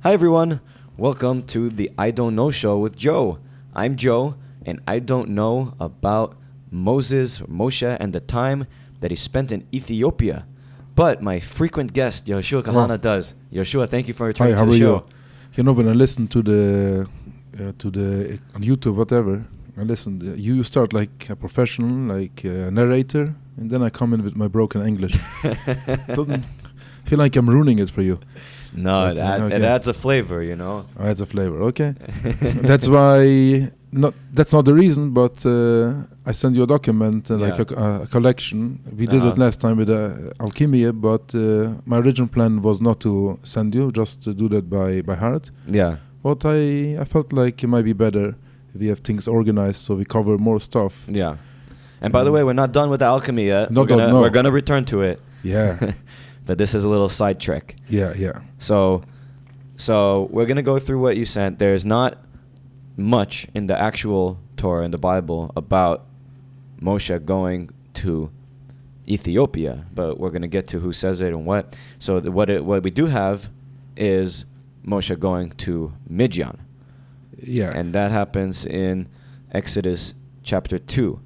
Hi everyone, welcome to the I Don't Know Show with Joe. I'm Joe, and I don't know about Moshe, and the time that he spent in Ethiopia. But my frequent guest, Yehoshuah Kahana, does. Yehoshuah, thank you for returning to the show. You know, when I listen to the on YouTube, whatever, I listen. You start like a professional, like a narrator, and then I come in with my broken English. Doesn't feel like I'm ruining it for you. No, it adds a flavor, you know. Oh, adds a flavor. Okay, that's why. That's not the reason, but I send you a document, like a collection. We did it last time with Alchemy, but my original plan was not to send you, just to do that by heart. Yeah. But I felt like it might be better if we have things organized so we cover more stuff. Yeah. And by the way, we're not done with the alchemy yet. We're gonna return to it. Yeah. But this is a little side trick. Yeah. So we're gonna go through what you sent. There's not much in the actual Torah and the Bible about Moshe going to Ethiopia, but we're gonna get to who says it and what. So what we do have is Moshe going to Midian. Yeah. And that happens in Exodus chapter 2.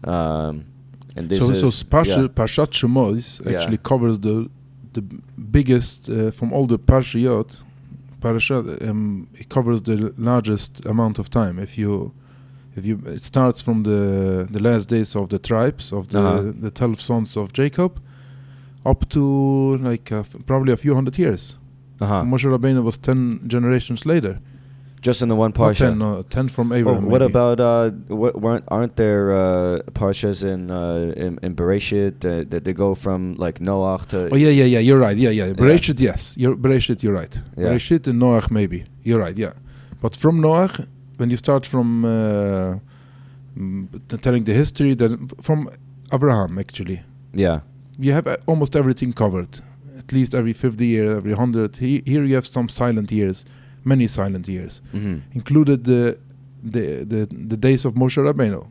And this is Parshat Shemos actually covers the biggest from all the Parashat. It covers the largest amount of time. It starts from the last days of the tribes of the 12 sons of Jacob, up to like probably a few hundred years. Moshe Rabbeinu was 10 generations later. Just in the one parsha. 10 from Abraham. What about aren't there parshas in Bereshit that they go from like Noach to? Oh yeah. You're right. Yeah. Bereshit, yes. Bereshit, you're right. Yeah. Bereshit and Noach, maybe. You're right. Yeah. But from Noach, when you start from telling the history, then from Abraham actually. Yeah. You have almost everything covered. At least every 50 year, every 100. Here you have some silent years. Many silent years, included the days of Moshe Rabbeinu.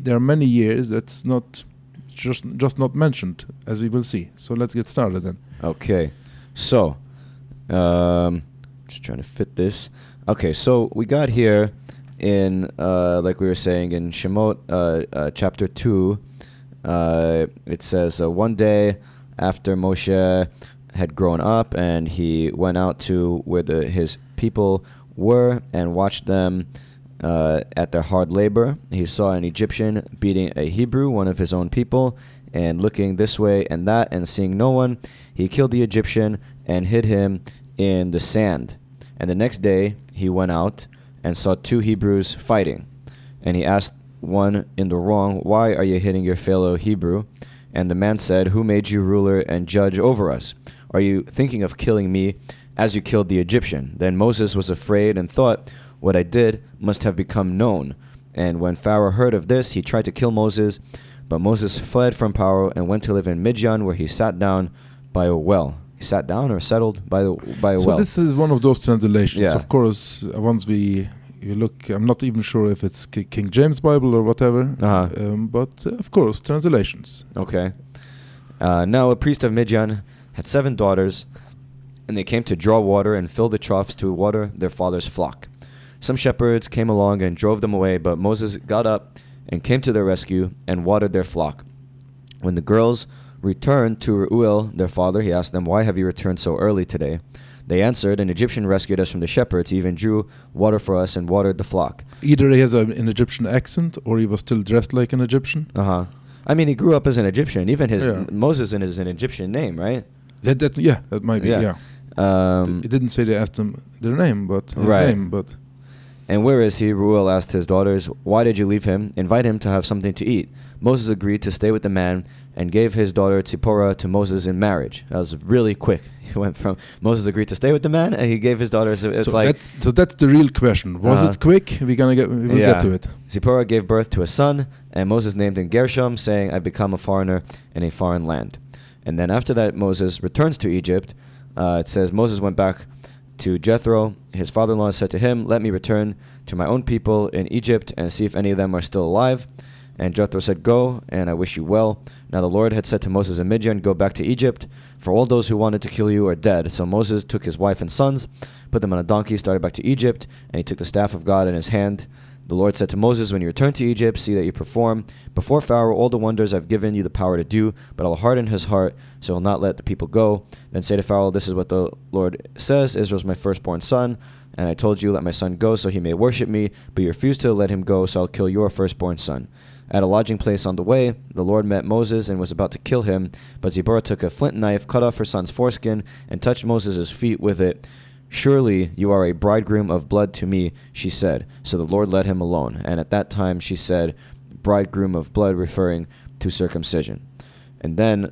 There are many years that's not just not mentioned, as we will see. So let's get started then. Okay, so just trying to fit this. Okay, so we got here in like we were saying in Shemot chapter 2. It says one day after Moshe had grown up and he went out to where his people were and watched them at their hard labor. He saw an Egyptian beating a Hebrew, one of his own people, and looking this way and that and seeing no one, he killed the Egyptian and hid him in the sand. And the next day he went out and saw 2 Hebrews fighting. And he asked one in the wrong, "Why are you hitting your fellow Hebrew?" And the man said, "Who made you ruler and judge over us? Are you thinking of killing me as you killed the Egyptian?" Then Moses was afraid and thought, "What I did must have become known." And when Pharaoh heard of this, he tried to kill Moses. But Moses fled from Pharaoh and went to live in Midian, where he sat down by a well. He sat down or settled by a well. So this is one of those translations. Yeah. Of course, once you look, I'm not even sure if it's King James Bible or whatever. But of course, translations. Okay. Now a priest of Midian had 7 daughters, and they came to draw water and fill the troughs to water their father's flock. Some shepherds came along and drove them away, but Moses got up and came to their rescue and watered their flock. When the girls returned to Reuel, their father, he asked them, "Why have you returned so early today?" They answered, "An Egyptian rescued us from the shepherds. He even drew water for us and watered the flock." Either he has an Egyptian accent or he was still dressed like an Egyptian. I mean, he grew up as an Egyptian. Even Moses is an Egyptian name, right? That might be, yeah. It didn't say they asked him their name, but his name, but... "And where is he?" Reuel asked his daughters. "Why did you leave him? Invite him to have something to eat." Moses agreed to stay with the man and gave his daughter Zipporah to Moses in marriage. That was really quick. He went from Moses agreed to stay with the man and he gave his daughter. So that's the real question. Was it quick? We will get to it. Zipporah gave birth to a son, and Moses named him Gershom, saying, "I've become a foreigner in a foreign land." And then after that, Moses returns to Egypt. It says Moses went back to Jethro. His father-in-law said to him, "Let me return to my own people in Egypt and see if any of them are still alive." And Jethro said, "Go, and I wish you well." Now the Lord had said to Moses and Midian, "Go back to Egypt, for all those who wanted to kill you are dead." So Moses took his wife and sons, put them on a donkey, started back to Egypt, and he took the staff of God in his hand. The Lord said to Moses, "When you return to Egypt, see that you perform before Pharaoh all the wonders I've given you the power to do, but I'll harden his heart, so he'll not let the people go. Then say to Pharaoh, 'This is what the Lord says, Israel's my firstborn son, and I told you, let my son go so he may worship me, but you refused to let him go, so I'll kill your firstborn son.' At a lodging place on the way, the Lord met Moses and was about to kill him, but Zipporah took a flint knife, cut off her son's foreskin, and touched Moses' feet with it. 'Surely you are a bridegroom of blood to me,' she said. So the Lord let him alone. And at that time she said, 'bridegroom of blood,' referring to circumcision." And then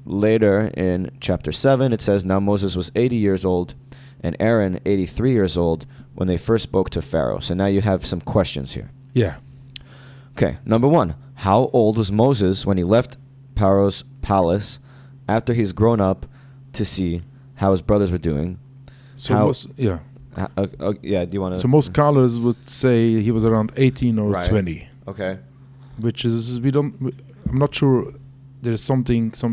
later in chapter 7, it says, "Now Moses was 80 years old, and Aaron 83 years old, when they first spoke to Pharaoh." So now you have some questions here. Yeah. Okay, number one, how old was Moses when he left Pharaoh's palace after he's grown up to see how his brothers were doing? So do you want to? So most scholars would say he was around 18 or Right. 20. Okay. Which is, I'm not sure there's some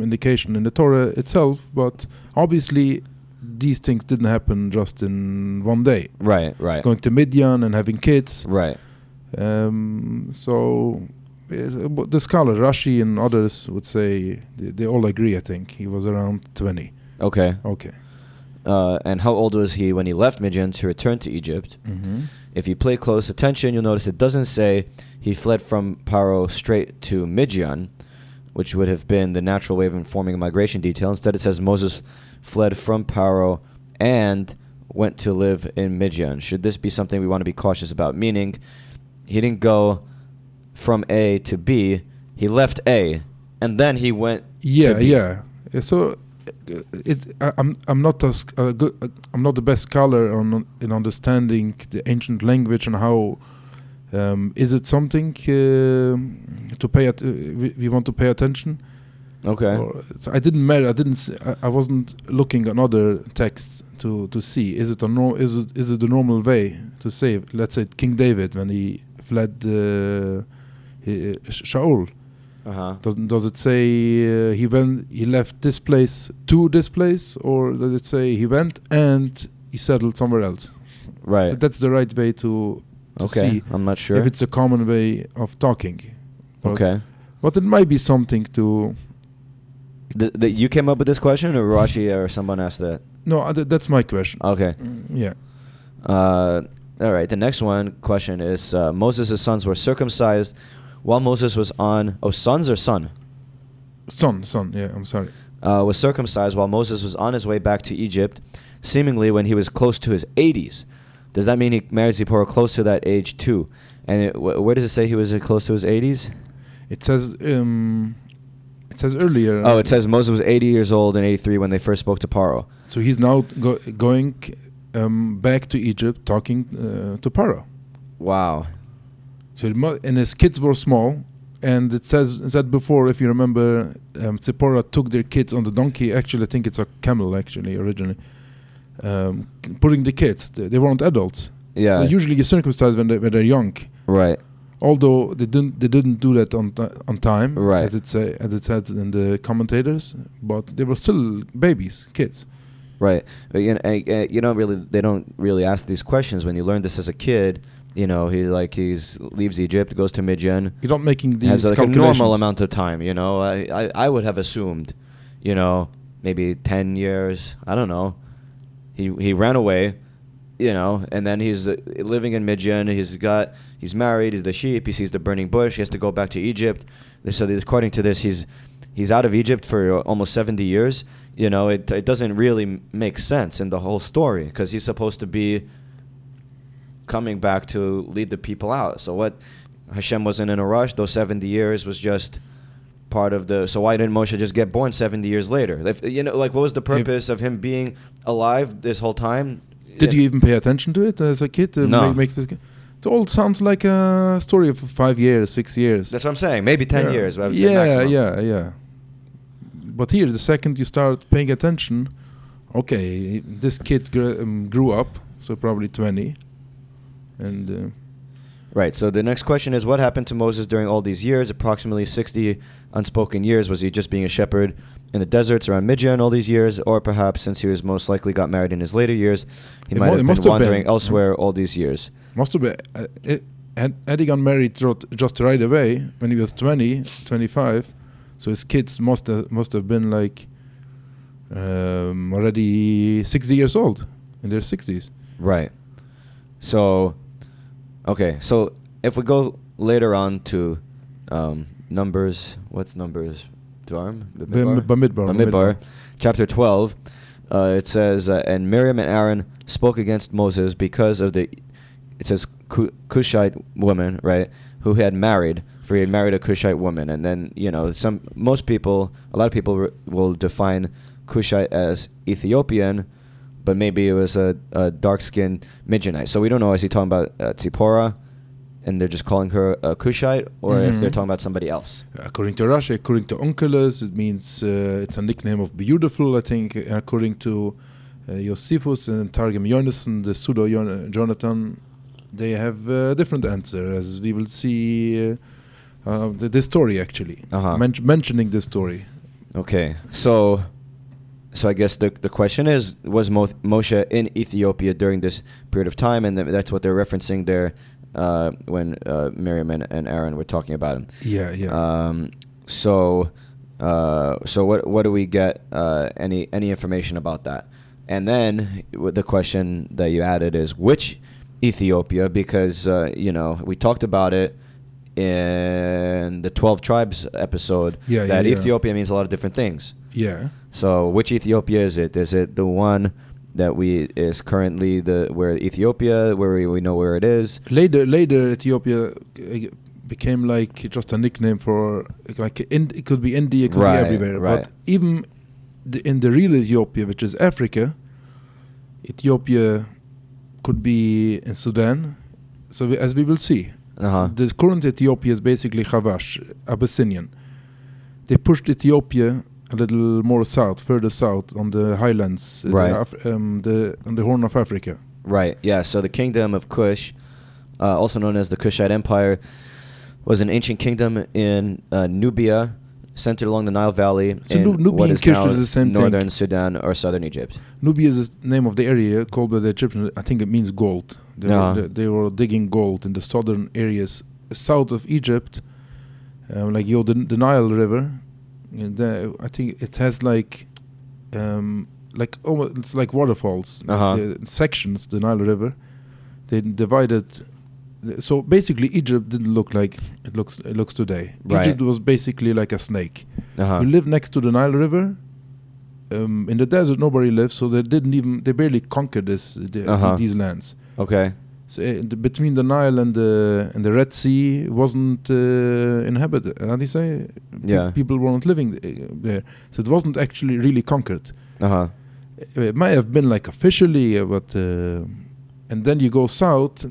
indication in the Torah itself, but obviously these things didn't happen just in one day. Right. Going to Midian and having kids. Right. So the scholar Rashi and others would say they all agree. I think he was around 20. Okay. Okay. And how old was he when he left Midian to return to Egypt? Mm-hmm. If you pay close attention, you'll notice it doesn't say he fled from Pharaoh straight to Midian, which would have been the natural way of informing a migration detail. Instead, it says Moses fled from Pharaoh and went to live in Midian. Should this be something we want to be cautious about? Meaning, he didn't go from A to B. He left A, and then he went to B. Yeah. So I'm not I'm not the best scholar in understanding the ancient language and how is it something to pay we want to pay attention. Okay. So I wasn't looking at other texts to see is it the normal way to say, let's say King David when he fled Shaul. Uh-huh. Does it say he left this place to this place, or does it say he went and he settled somewhere else? Right. So that's the right way to see. I'm not sure if it's a common way of talking. Okay. But it might be something to. You came up with this question, or Rashi or someone asked that? No, that's my question. Okay. Yeah. All right. The next question is: Moses' sons were circumcised while Moses was on. Oh, sons or son? Son. Yeah, I'm sorry. Was circumcised while Moses was on his way back to Egypt, seemingly when he was close to his 80s. Does that mean he married Zipporah close to that age too? And where does it say he was close to his 80s? It says earlier. Oh, it says Moses was 80 years old and 83 when they first spoke to Pharaoh. So he's now going back to Egypt, talking to Pharaoh. Wow. So and his kids were small, and it said before, if you remember, Zipporah took their kids on the donkey. Actually, I think it's a camel. Actually, originally, putting the kids. They weren't adults. Yeah. So usually you circumcise when they're young. Right. Although they didn't do that on time, right. as it said in the commentators, but they were still babies, kids. Right. But, they don't really ask these questions when you learn this as a kid. You know, he leaves Egypt, goes to Midian. You're not making these has like a calculations. normal amount of time. You know, I would have assumed, maybe 10 years. I don't know. He ran away, and then he's living in Midian. He's married. He's the sheep. He sees the burning bush. He has to go back to Egypt. So according to this, he's out of Egypt for almost 70 years. It doesn't really make sense in the whole story because he's supposed to be coming back to lead the people out. So what? Hashem wasn't in a rush. Those 70 years was just part of the. So why didn't Moshe just get born 70 years later? What was the purpose of him being alive this whole time? Did you even pay attention to it as a kid? To no. Make this. It all sounds like a story of 5 years, 6 years. That's what I'm saying. Maybe 10 years. I would say maximum. Yeah. But here, the second you start paying attention, okay, this kid grew up, so probably 20. And Right. So the next question is, what happened to Moses during all these years, approximately 60 unspoken years? Was he just being a shepherd in the deserts around Midian all these years? Or perhaps, since he was most likely got married in his later years, he might have been wandering elsewhere all these years? Must have been. Had he got married just right away when he was 20, 25, so his kids must have been like already 60 years old, in their 60s. Right. So... Okay, so if we go later on to Numbers, what's Numbers? Bamidbar, chapter 12, it says, and Miriam and Aaron spoke against Moses because of it says Cushite woman, right, who had married, for he had married a Cushite woman. And then, a lot of people will define Cushite as Ethiopian, but maybe it was a dark-skinned Midianite. So we don't know, is he talking about Tzipporah, and they're just calling her a Cushite, or if they're talking about somebody else? According to Rashi, according to Onkelos, it means it's a nickname of beautiful, I think. According to Josephus and Targum Yonason, the pseudo-Jonathan, they have a different answer, as we will see the story, actually, mentioning the story. Okay, so I guess the question is, was Moshe in Ethiopia during this period of time? And that's what they're referencing there when Miriam and Aaron were talking about him. Yeah. So what do we get? Any information about that? And then the question that you added is, which Ethiopia? Because we talked about it in the 12 tribes episode. That Ethiopia means a lot of different things. Yeah. So which Ethiopia is it? Is it the one that is currently where Ethiopia, where we know where it is? Later Ethiopia became like just a nickname for it could be India, it could be everywhere. Right. But even in the real Ethiopia, which is Africa, Ethiopia could be in Sudan. So as we will see, the current Ethiopia is basically Havash, Abyssinian. They pushed Ethiopia a little more further south on the highlands, on the Horn of Africa. Right, yeah. So the kingdom of Kush, also known as the Kushite Empire, was an ancient kingdom in Nubia, centered along the Nile Valley in what is now northern Sudan or southern Egypt. Nubia is the name of the area called by the Egyptians. I think it means gold. They were digging gold in the southern areas south of Egypt, like the Nile River. I think it has it's like waterfalls, the sections. The Nile River, they divided. So basically, Egypt didn't look like it looks today. Right. Egypt was basically like a snake. You live next to the Nile River. In the desert, nobody lives, so they barely conquered these lands. Okay. So between the Nile and the Red Sea wasn't inhabited. How do you say? Yeah. People weren't living there, so it wasn't actually really conquered. It might have been like officially, but and then you go south.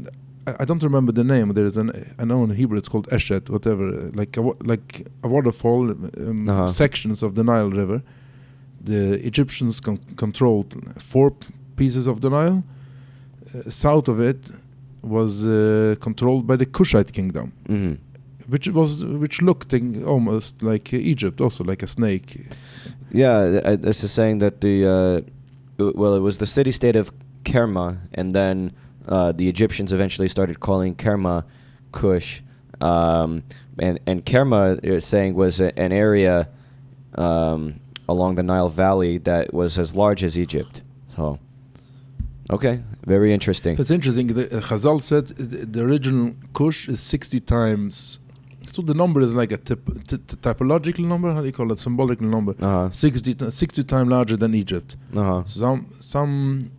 I don't remember the name. There is I know in Hebrew it's called Eshet, whatever, like a waterfall, sections of the Nile River. The Egyptians controlled 4 pieces of the Nile. South of it was controlled by the Kushite kingdom, which looked almost like Egypt, also like a snake. Yeah, this is saying that it was the city-state of Kerma, and then the Egyptians eventually started calling Kerma Kush, and Kerma, it's saying, was an area along the Nile Valley that was as large as Egypt. So, okay, very interesting. It's interesting. Chazal said the original Kush is 60 times. So the number is like a typological number. How do you call it? Symbolical number. 60 times larger than Egypt. Some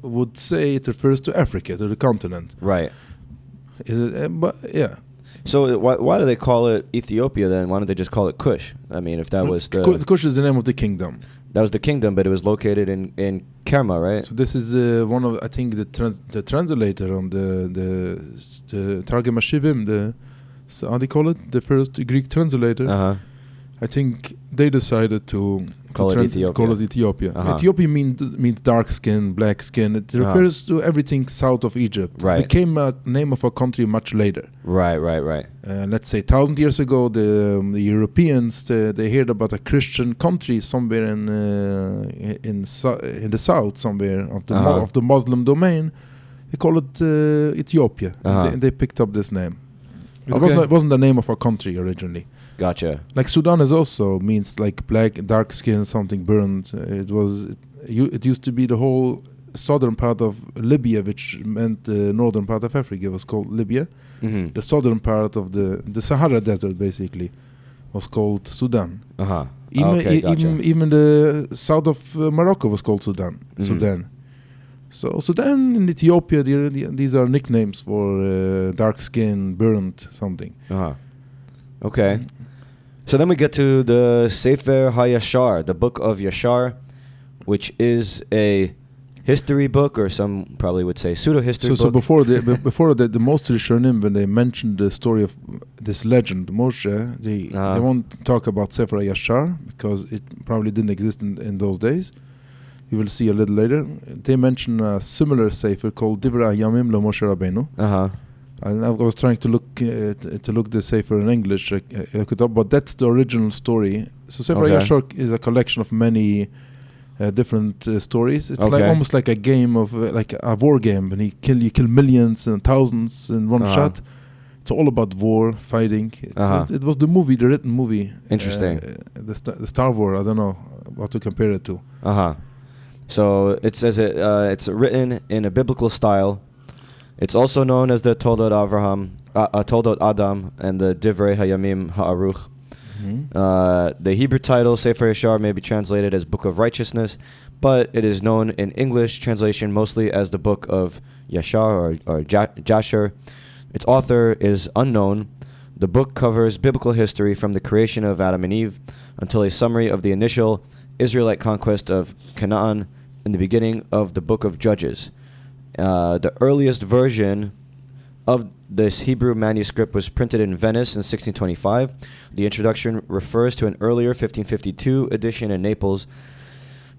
would say it refers to Africa, to the continent. Right. Is it? But yeah. So why do they call it Ethiopia then? Why don't they just call it Kush? I mean, if that was the... Kush is the name of the kingdom. That was the kingdom, but it was located in Kerma, right? So this is one of, I think, the translator on the Targum Hashivim, how do you call it? The first Greek translator. I think they decided to Call it Ethiopia. Call it Ethiopia. Ethiopia means dark skin, black skin. It refers to everything south of Egypt. Right. It became a name of a country much later. Right. Let's say 1,000 years ago, the Europeans they heard about a Christian country somewhere in the south, somewhere of the Muslim domain. They call it Ethiopia. They picked up this name. It wasn't the name of a country originally. Gotcha. Like Sudan is also means like black, dark skin, something burned. It used to be the whole southern part of Libya, which meant the northern part of Africa was called Libya. Mm-hmm. The southern part of the Sahara Desert basically was called Sudan. Even the south of Morocco was called Sudan. Mm-hmm. Sudan. So Sudan and Ethiopia, these are nicknames for dark skin, burnt something. Okay. So then we get to the Sefer HaYashar, the book of Yashar, which is a history book, or some probably would say pseudo-history book. So before the most Rishonim, when they mentioned the story of this legend, Moshe, they won't talk about Sefer HaYashar because it probably didn't exist in those days. You will see a little later. They mention a similar sefer called Divrei Hayamim LeMoshe Rabbeinu. And I was trying to look the sefer in English, but that's the original story. So Sefer HaYashar is a collection of many different stories. It's like almost like a game of like a war game, and you kill millions and thousands in one shot. It's all about war, fighting. It was the written movie. Interesting. The Star Wars. I don't know what to compare it to. So it says it's written in a biblical style. It's also known as the Toldot Toldot Adam, and the Divrei Hayamim Ha'aruch. The Hebrew title, Sefer Yashar, may be translated as Book of Righteousness, but it is known in English translation mostly as the Book of Yashar or Jasher. Its author is unknown. The book covers biblical history from the creation of Adam and Eve until a summary of the initial Israelite conquest of Canaan in the beginning of the Book of Judges. The earliest version of this Hebrew manuscript was printed in Venice in 1625. The introduction refers to an earlier 1552 edition in Naples,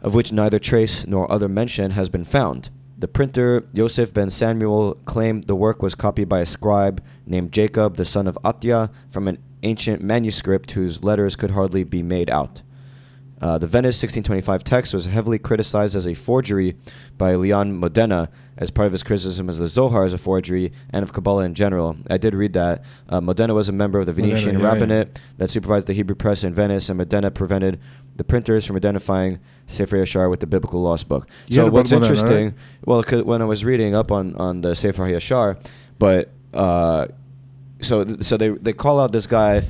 of which neither trace nor other mention has been found. The printer, Yosef ben Samuel, claimed the work was copied by a scribe named Jacob, the son of Attia, from an ancient manuscript whose letters could hardly be made out. The Venice 1625 text was heavily criticized as a forgery by Leon Modena as part of his criticism of the Zohar as a forgery and of Kabbalah in general. I did read that. Modena was a member of the Venetian rabbinate that supervised the Hebrew press in Venice, and Modena prevented the printers from identifying Sefer Yashar with the biblical lost book. So what's interesting, well, when I was reading up on the Sefer Yashar, but so they call out this guy,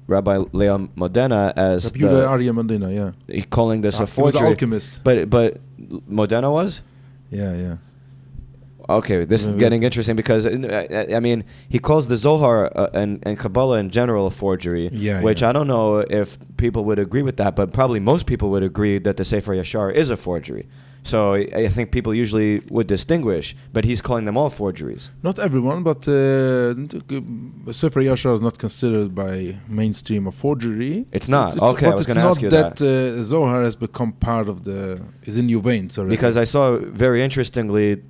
Rabbi Leon Modena, as Modena, calling this a forgery. He was an alchemist. But Modena was? Yeah. Okay, this is getting interesting because, I mean, he calls the Zohar and Kabbalah in general a forgery, which I don't know if people would agree with that, but probably most people would agree that the Sefer Yashar is a forgery. So I think people usually would distinguish, but he's calling them all forgeries. Not everyone, but Sefer Yashar is not considered by mainstream a forgery. It's not. I was going to ask you that. It's not that Zohar has become part of is in your veins already. Because I saw, very interestingly,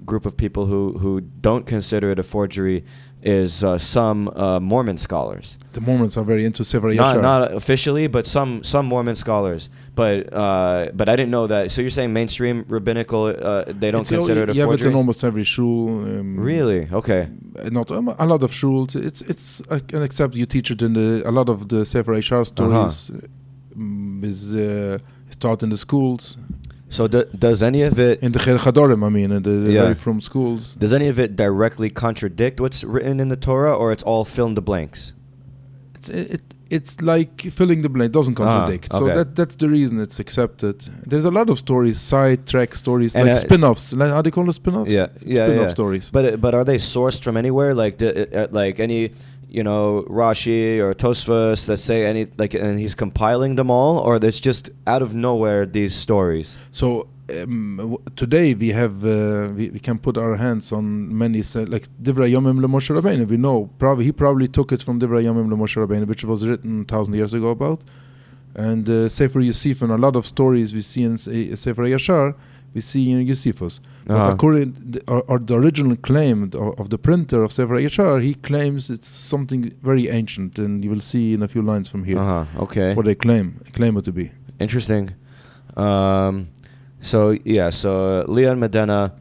group of people who don't consider it a forgery is some Mormon scholars. The Mormons are very into Sefer Yashar. Not officially, but some Mormon scholars. But I didn't know that. So you're saying mainstream rabbinical, they don't consider it a forgery? Yeah, but in almost every shul. Really? Okay. Not a lot of shuls. It's except you teach it in a lot of the Sefer Yashar stories is taught in the schools. So does any of it... In the Chadorim, in the very from schools. Does any of it directly contradict what's written in the Torah, or it's all fill in the blanks? It's like filling the blank. It doesn't contradict. Okay. So that's the reason it's accepted. There's a lot of stories, sidetrack stories, and like spin-offs. Like, how do you call it, spin-offs? Spin-off stories. But are they sourced from anywhere? Like any... Rashi or Tosfos that say and he's compiling them all, or it's just out of nowhere these stories. So today we have we can put our hands on many like Divrei Hayamim LeMoshe Rabbeinu. We know he probably took it from Divrei Hayamim LeMoshe Rabbeinu, which was written 1,000 years ago about. And Sefer Yosef, and a lot of stories we see in Sefer Yashar, we see in Josephus. But according the original claim of the printer of Sefer Yashar, he claims it's something very ancient, and you will see in a few lines from here okay. what they claim it to be. Interesting. So Leon Medina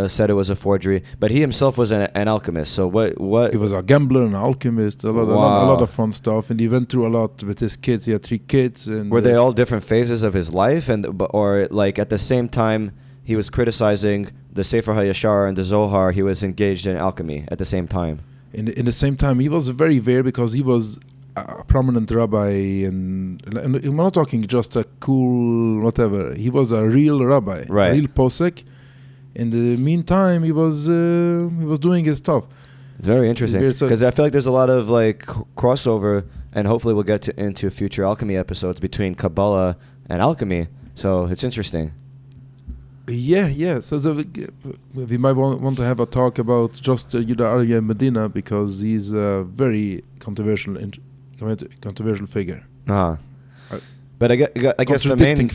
said it was a forgery, but he himself was an alchemist. So what? He was a gambler, an alchemist, a lot of fun stuff, and he went through a lot with his kids. He had 3 kids, and were they all different phases of his life, or like at the same time he was criticizing the Sefer HaYashar and the Zohar, he was engaged in alchemy at the same time? In the same time, he was very because he was a prominent rabbi, and we're not talking just a cool whatever. He was a real rabbi, right? A real posek. In the meantime, he was doing his stuff. It's very interesting because I feel like there's a lot of like crossover, and hopefully we'll get into future alchemy episodes between Kabbalah and alchemy. So it's interesting. Yeah. So we might want to have a talk about just Yehuda Arya Medina, because he's a very controversial figure. But I guess the main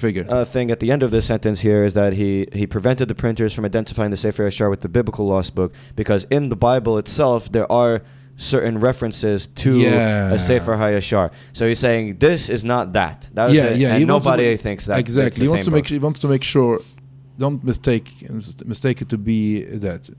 thing at the end of this sentence here is that he prevented the printers from identifying the Sefer Yashar with the biblical lost book, because in the Bible itself there are certain references to a Sefer HaYashar. So he's saying this is not that. And nobody thinks that. Exactly. He wants to make sure. Don't mistake it to be that.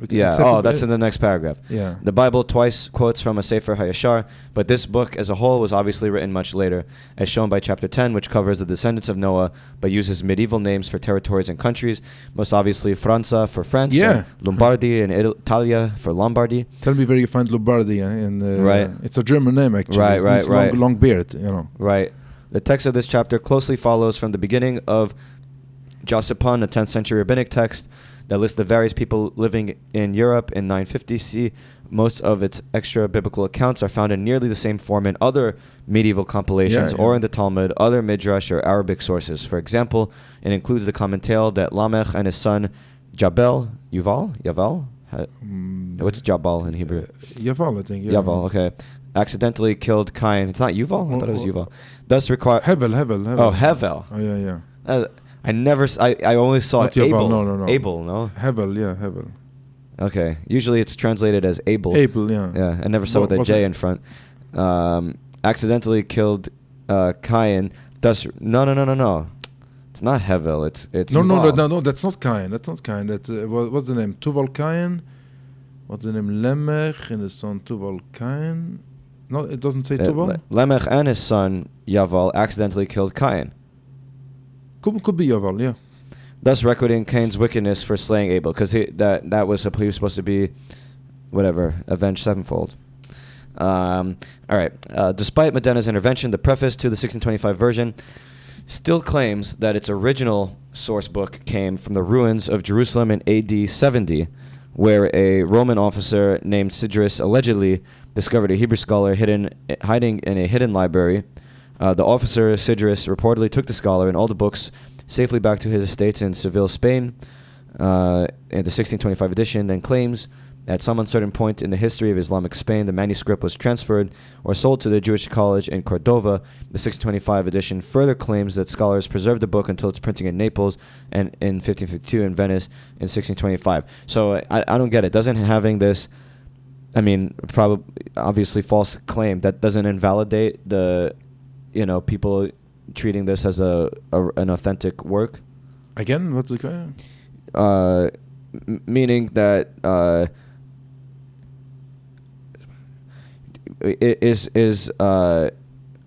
That's in the next paragraph. Yeah. The Bible twice quotes from a Sefer HaYashar, but this book as a whole was obviously written much later, as shown by chapter 10, which covers the descendants of Noah, but uses medieval names for territories and countries, most obviously Franza for France, and Lombardy and Italia for Lombardy. Tell me where you find Lombardy. Right. It's a German name, actually. Right. Long beard, Right. The text of this chapter closely follows from the beginning of Josephon, a 10th century rabbinic text that lists the various people living in Europe in 950 CE. Most of its extra biblical accounts are found in nearly the same form in other medieval compilations or in the Talmud, other Midrash or Arabic sources. For example, it includes the common tale that Lamech and his son Yaval? What's Jabal in Hebrew? Yaval, I think. Yaval, okay. Accidentally killed Cain. It's not Yuval? I thought it was Yuval. Thus require... Hevel. Oh, Hevel. Oh, yeah. I only saw Abel. No. Abel, no? Hevel. Okay. Usually it's translated as Abel. Yeah. Yeah, I never saw with a J in front. Accidentally killed Cain. Thus, no. It's not Hevel. It's No. That's not Cain. That's what's the name? Tuval Cain. What's the name? Lemech and his son Tuval Cain. No, it doesn't say Tuval. Lemech and his son Yaval accidentally killed Cain. Could be Yaval, yeah. Thus recording Cain's wickedness for slaying Abel, because he was supposed to be, avenged sevenfold. All right. Despite Medina's intervention, the preface to the 1625 version still claims that its original source book came from the ruins of Jerusalem in AD 70, where a Roman officer named Sidris allegedly discovered a Hebrew scholar hiding in a hidden library. The officer, Sidris, reportedly took the scholar and all the books safely back to his estates in Seville, Spain, in the 1625 edition, then claims at some uncertain point in the history of Islamic Spain, the manuscript was transferred or sold to the Jewish college in Cordova. The 1625 edition further claims that scholars preserved the book until its printing in Naples and in 1552 in Venice in 1625. So I don't get it. Doesn't having this, probably obviously false claim, that doesn't invalidate the... people treating this as an authentic work. Again, what's the kind? Meaning that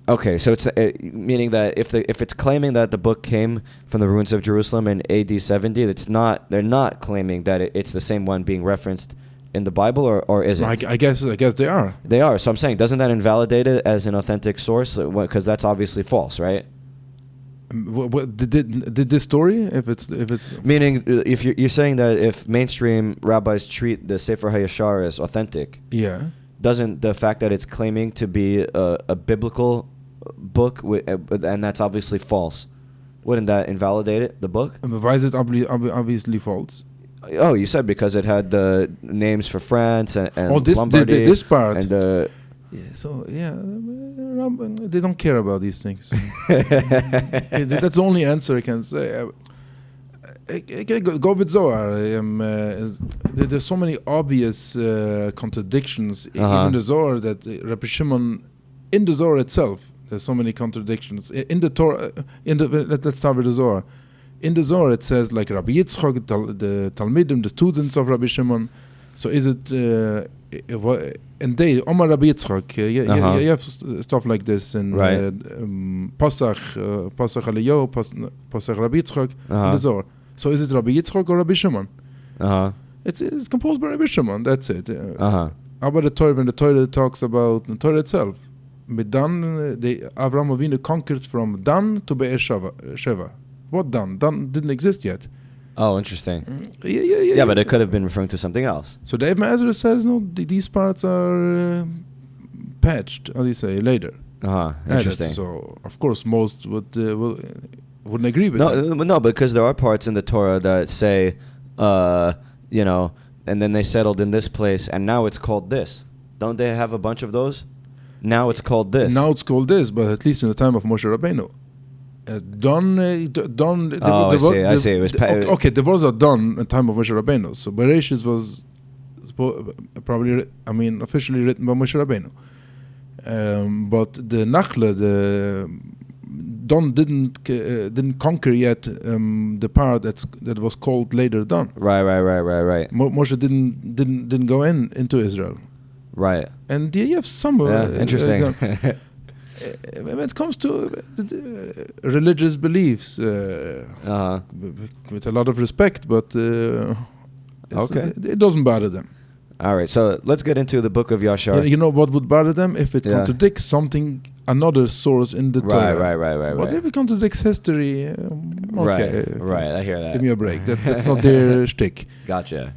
okay. So it's meaning that if it's claiming that the book came from the ruins of Jerusalem in AD 70, they're not claiming that it's the same one being referenced in the Bible, or is it? I guess they are. They are. So I'm saying, doesn't that invalidate it as an authentic source? Because that's obviously false, right? What did this story? If it's meaning, if you're saying that if mainstream rabbis treat the Sefer HaYashar as authentic, doesn't the fact that it's claiming to be a biblical book, and that's obviously false, wouldn't that invalidate it, the book? Why is it obviously false? Oh, you said because it had the names for France and Lombardy. This part. And they don't care about these things. That's the only answer I can say. Go with Zohar. There's so many obvious contradictions in the Zohar that Rabbi Shimon, in the Zohar itself, there's so many contradictions. In the Torah, let's start with the Zohar. In the Zohar it says like Rabbi Yitzchak, the Talmidim, the students of Rabbi Shimon. So is it, and they, Omar Rabbi Yitzchak, you have stuff like this in Pasach Aliyahu, Pasach Rabbi Yitzchak, in the Zohar. So is it Rabbi Yitzchak or Rabbi Shimon? It's composed by Rabbi Shimon, that's it. How about the Torah, when the Torah talks about the Torah itself? Avram Avinu conquered from Dan to Be'er Sheva. What Dan? Dan didn't exist yet. Oh, interesting. Yeah, but it could have been referring to something else. So Dave Mazur says, no, these parts are patched, how do you say, later. Interesting. So, of course, most wouldn't agree with that. No, because there are parts in the Torah that say, and then they settled in this place, and now it's called this. Don't they have a bunch of those? Now it's called this. Now it's called this, but at least in the time of Moshe Rabbeinu. I see. It was okay, the words are done in the time of Moshe Rabbeinu. So Bereshit was probably, officially written by Moshe Rabbeinu. But the Nachla, Don didn't conquer yet the part that was called later Don. Right. Moshe didn't go into Israel. Right. And you have some interesting. When it comes to religious beliefs, with a lot of respect, but it doesn't bother them. All right, so let's get into the book of Yashar. You know what would bother them? If it contradicts something, another source in the Torah. Right. But if it contradicts history, okay. Right, I hear that. Give me a break. That's not their shtick. Gotcha.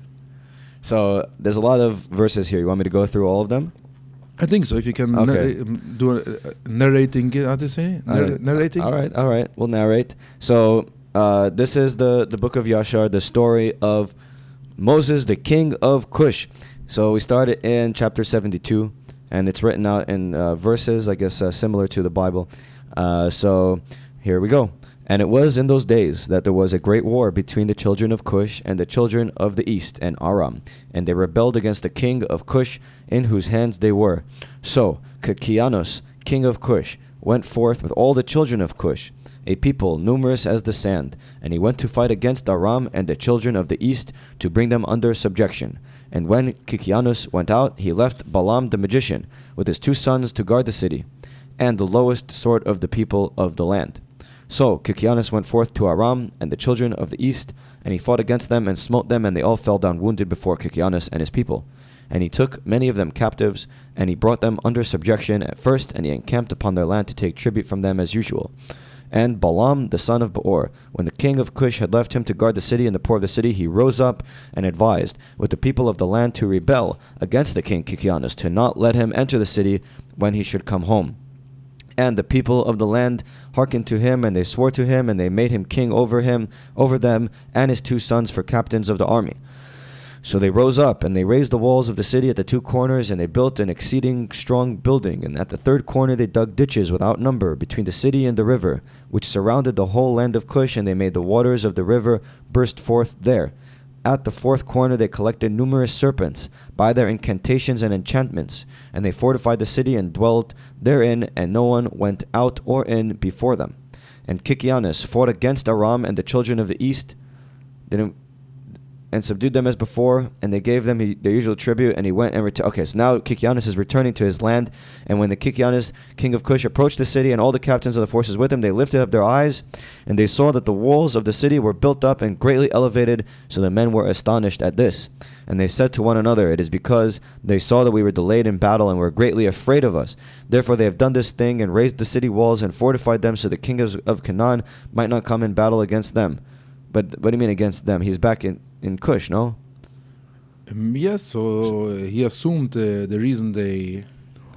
So there's a lot of verses here. You want me to go through all of them? I think so. If you can do a narrating, how to say? Narrating? All right. We'll narrate. So this is the book of Yashar, the story of Moses, the king of Cush. So we started in chapter 72, and it's written out in verses, I guess, similar to the Bible. So here we go. And it was in those days that there was a great war between the children of Cush and the children of the east and Aram. And they rebelled against the king of Cush, in whose hands they were. So Kikianos, king of Cush, went forth with all the children of Cush, a people numerous as the sand. And he went to fight against Aram and the children of the east, to bring them under subjection. And when Kikianos went out, he left Balaam the magician with his 2 sons to guard the city, and the lowest sort of the people of the land. So Kikianos went forth to Aram and the children of the east, and he fought against them and smote them, and they all fell down wounded before Kikianos and his people. And he took many of them captives, and he brought them under subjection at first, and he encamped upon their land to take tribute from them as usual. And Balaam the son of Beor, when the king of Cush had left him to guard the city and the poor of the city, he rose up and advised with the people of the land to rebel against the king Kikianos, to not let him enter the city when he should come home. And the people of the land hearkened to him, and they swore to him, and they made him king over them, and his 2 sons for captains of the army. So they rose up, and they raised the walls of the city at the 2 corners, and they built an exceeding strong building. And at the 3rd corner they dug ditches without number between the city and the river, which surrounded the whole land of Cush, and they made the waters of the river burst forth there. At the 4th corner they collected numerous serpents by their incantations and enchantments, and they fortified the city and dwelt therein, and no one went out or in before them. And Kikianos fought against Aram and the children of the east, and subdued them as before, and they gave them their usual tribute, and he went and returned. Okay, so now Kikianos is returning to his land, and when the Kikianos, king of Cush, approached the city, and all the captains of the forces with him, they lifted up their eyes, and they saw that the walls of the city were built up and greatly elevated, so the men were astonished at this. And they said to one another, it is because they saw that we were delayed in battle, and were greatly afraid of us. Therefore they have done this thing, and raised the city walls, and fortified them, so the king of Canaan might not come in battle against them. But what do you mean against them? He's back in Cush, no? Yes, so he assumed the reason they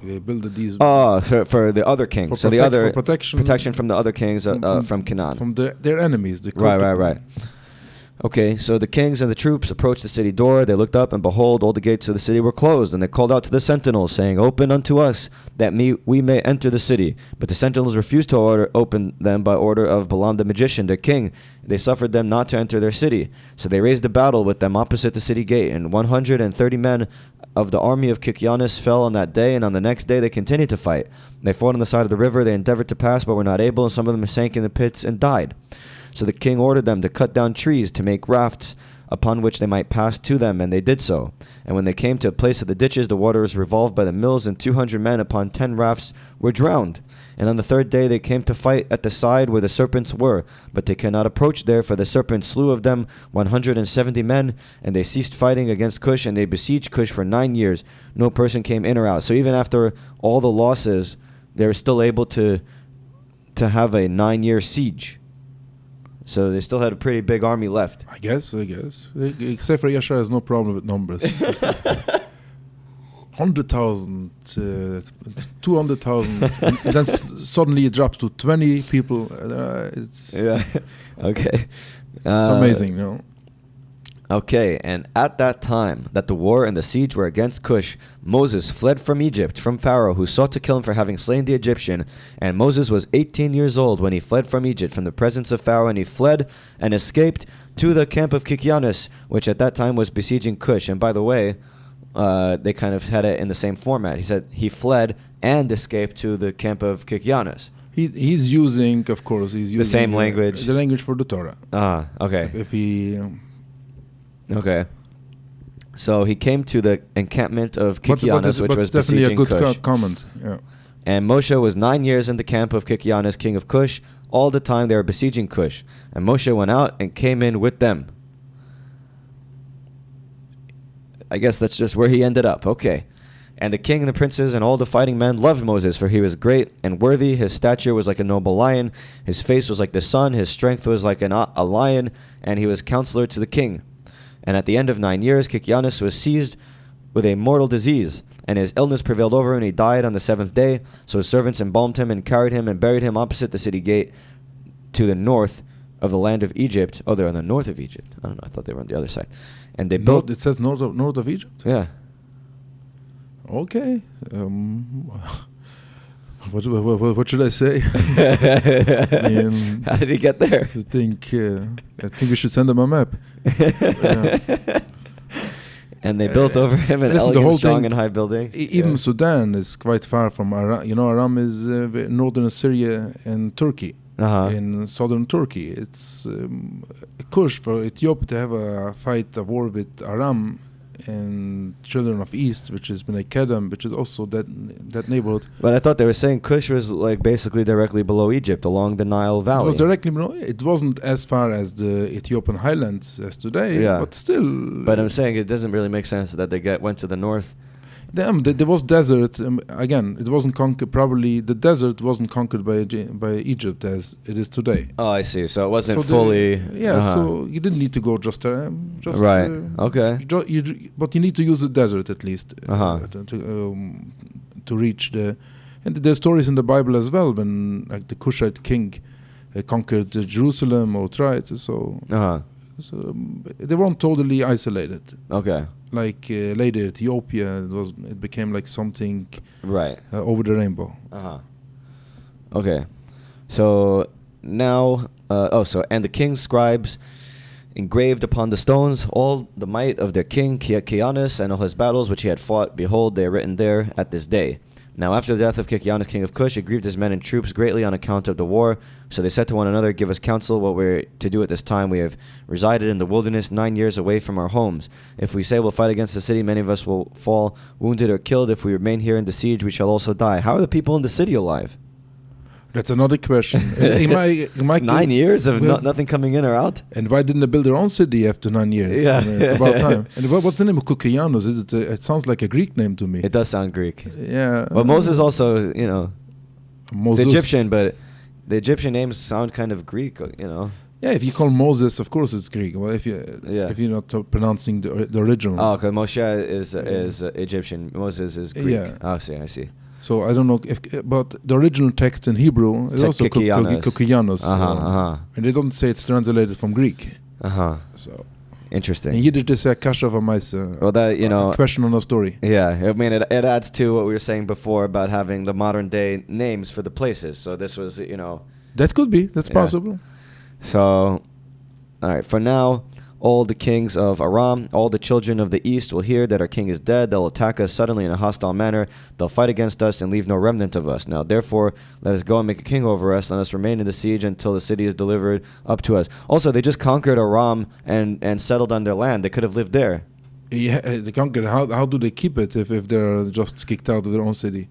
built these... for the other kings. So the other... For protection from the other kings from Canaan. From their enemies. Right. Okay, so the kings and the troops approached the city door. They looked up, and behold, all the gates of the city were closed. And they called out to the sentinels, saying, "Open unto us, that we may enter the city." But the sentinels refused to open them by order of Balaam the magician, their king. They suffered them not to enter their city. So they raised a battle with them opposite the city gate. And 130 men of the army of Kikianus fell on that day, and on the next day they continued to fight. They fought on the side of the river. They endeavored to pass, but were not able, and some of them sank in the pits and died. So the king ordered them to cut down trees to make rafts upon which they might pass to them, and they did so. And when they came to a place of the ditches, the water was revolved by the mills, and 200 men upon 10 rafts were drowned. And on the third day they came to fight at the side where the serpents were, but they cannot approach there, for the serpents slew of them 170 men, and they ceased fighting against Cush, and they besieged Cush for 9 years. No person came in or out. So even after all the losses, they were still able to have a 9-year siege. So they still had a pretty big army left. I guess. Except for Yeshua has no problem with numbers. 100,000, 200,000, and then suddenly it drops to 20 people. It's Okay. It's amazing, you know. Okay, and at that time that the war and the siege were against Cush, Moses fled from Egypt, from Pharaoh, who sought to kill him for having slain the Egyptian. And Moses was 18 years old when he fled from Egypt, from the presence of Pharaoh, and he fled and escaped to the camp of Kikianus, which at that time was besieging Cush. And by the way, they kind of had it in the same format. He said he fled and escaped to the camp of Kikianus. He's using, of course, the same language. The language for the Torah. Okay. If he... Okay. So he came to the encampment of Kikianus, which was besieging Cush. Definitely a good comment. Yeah. And Moshe was 9 years in the camp of Kikianus, king of Cush. All the time they were besieging Cush. And Moshe went out and came in with them. I guess that's just where he ended up. Okay. And the king and the princes and all the fighting men loved Moses, for he was great and worthy. His stature was like a noble lion. His face was like the sun. His strength was like a lion. And he was counselor to the king. And at the end of 9 years, Kikianus was seized with a mortal disease, and his illness prevailed over him, and he died on the 7th day. So his servants embalmed him and carried him and buried him opposite the city gate to the north of the land of Egypt. Oh, they're on the north of Egypt. I don't know. I thought they were on the other side. And they built... It says north of Egypt? Yeah. Okay. What should I say? How did he get there? I think we should send him a map. And they built over him an elegant, strong, and high building. Even Sudan is quite far from Aram. You know, Aram is northern Syria and Turkey. In southern Turkey. It's a Cush for Ethiopia to have a war with Aram and children of East, which is Bnei Kedem, which is also that neighborhood. But I thought they were saying Cush was like basically directly below Egypt, along the Nile Valley. It was directly below. It wasn't as far as the Ethiopian highlands as today, but still. But I'm saying it doesn't really make sense that they went to the north. There was desert. Again, it wasn't conquered. Probably the desert wasn't conquered by Egypt as it is today. Oh, I see. So it wasn't fully. So you didn't need to go just right. Okay. But you need to use the desert at least to reach the. And there's stories in the Bible as well when like the Cushite king conquered Jerusalem or tried. So they weren't totally isolated. Okay. Like later Ethiopia, it became like something right over the rainbow. Okay, so now and the king's scribes engraved upon the stones all the might of their king Kikianus and all his battles which he had fought. Behold, they are written there at this day. Now after the death of Kikianus, king of Cush, it grieved his men and troops greatly on account of the war. So they said to one another, "Give us counsel what we're to do at this time. We have resided in the wilderness 9 years away from our homes. If we say we'll fight against the city, many of us will fall wounded or killed. If we remain here in the siege, we shall also die." How are the people in the city alive? That's another question. 9 years of nothing coming in or out? And why didn't they build their own city after 9 years? Yeah. It's about time. And what's the name of Kikianus? It sounds like a Greek name to me. It does sound Greek. Yeah. Well, Moses also, Moses. It's Egyptian, but the Egyptian names sound kind of Greek, Yeah, if you call Moses, of course it's Greek. Well, if you're not pronouncing the original. Oh, because Moshe is Egyptian. Moses is Greek. Yeah. Oh, I see. So I don't know but the original text in Hebrew is also Kikianus. And they don't say it's translated from Greek. So Interesting. in Yiddish they say kasha v'maisa. Well, that, you know, question on a story. Yeah, I mean, it adds to what we were saying before about having the modern day names for the places. So this was, you know. That could be. That's possible. So, all right, for now, all the kings of Aram, all the children of the east will hear that our king is dead. They'll attack us suddenly in a hostile manner. They'll fight against us and leave no remnant of us. Now, therefore, let us go and make a king over us. Let us remain in the siege until the city is delivered up to us. Also, they just conquered Aram and settled on their land. They could have lived there. Yeah, they conquered. How do they keep it if they're just kicked out of their own city?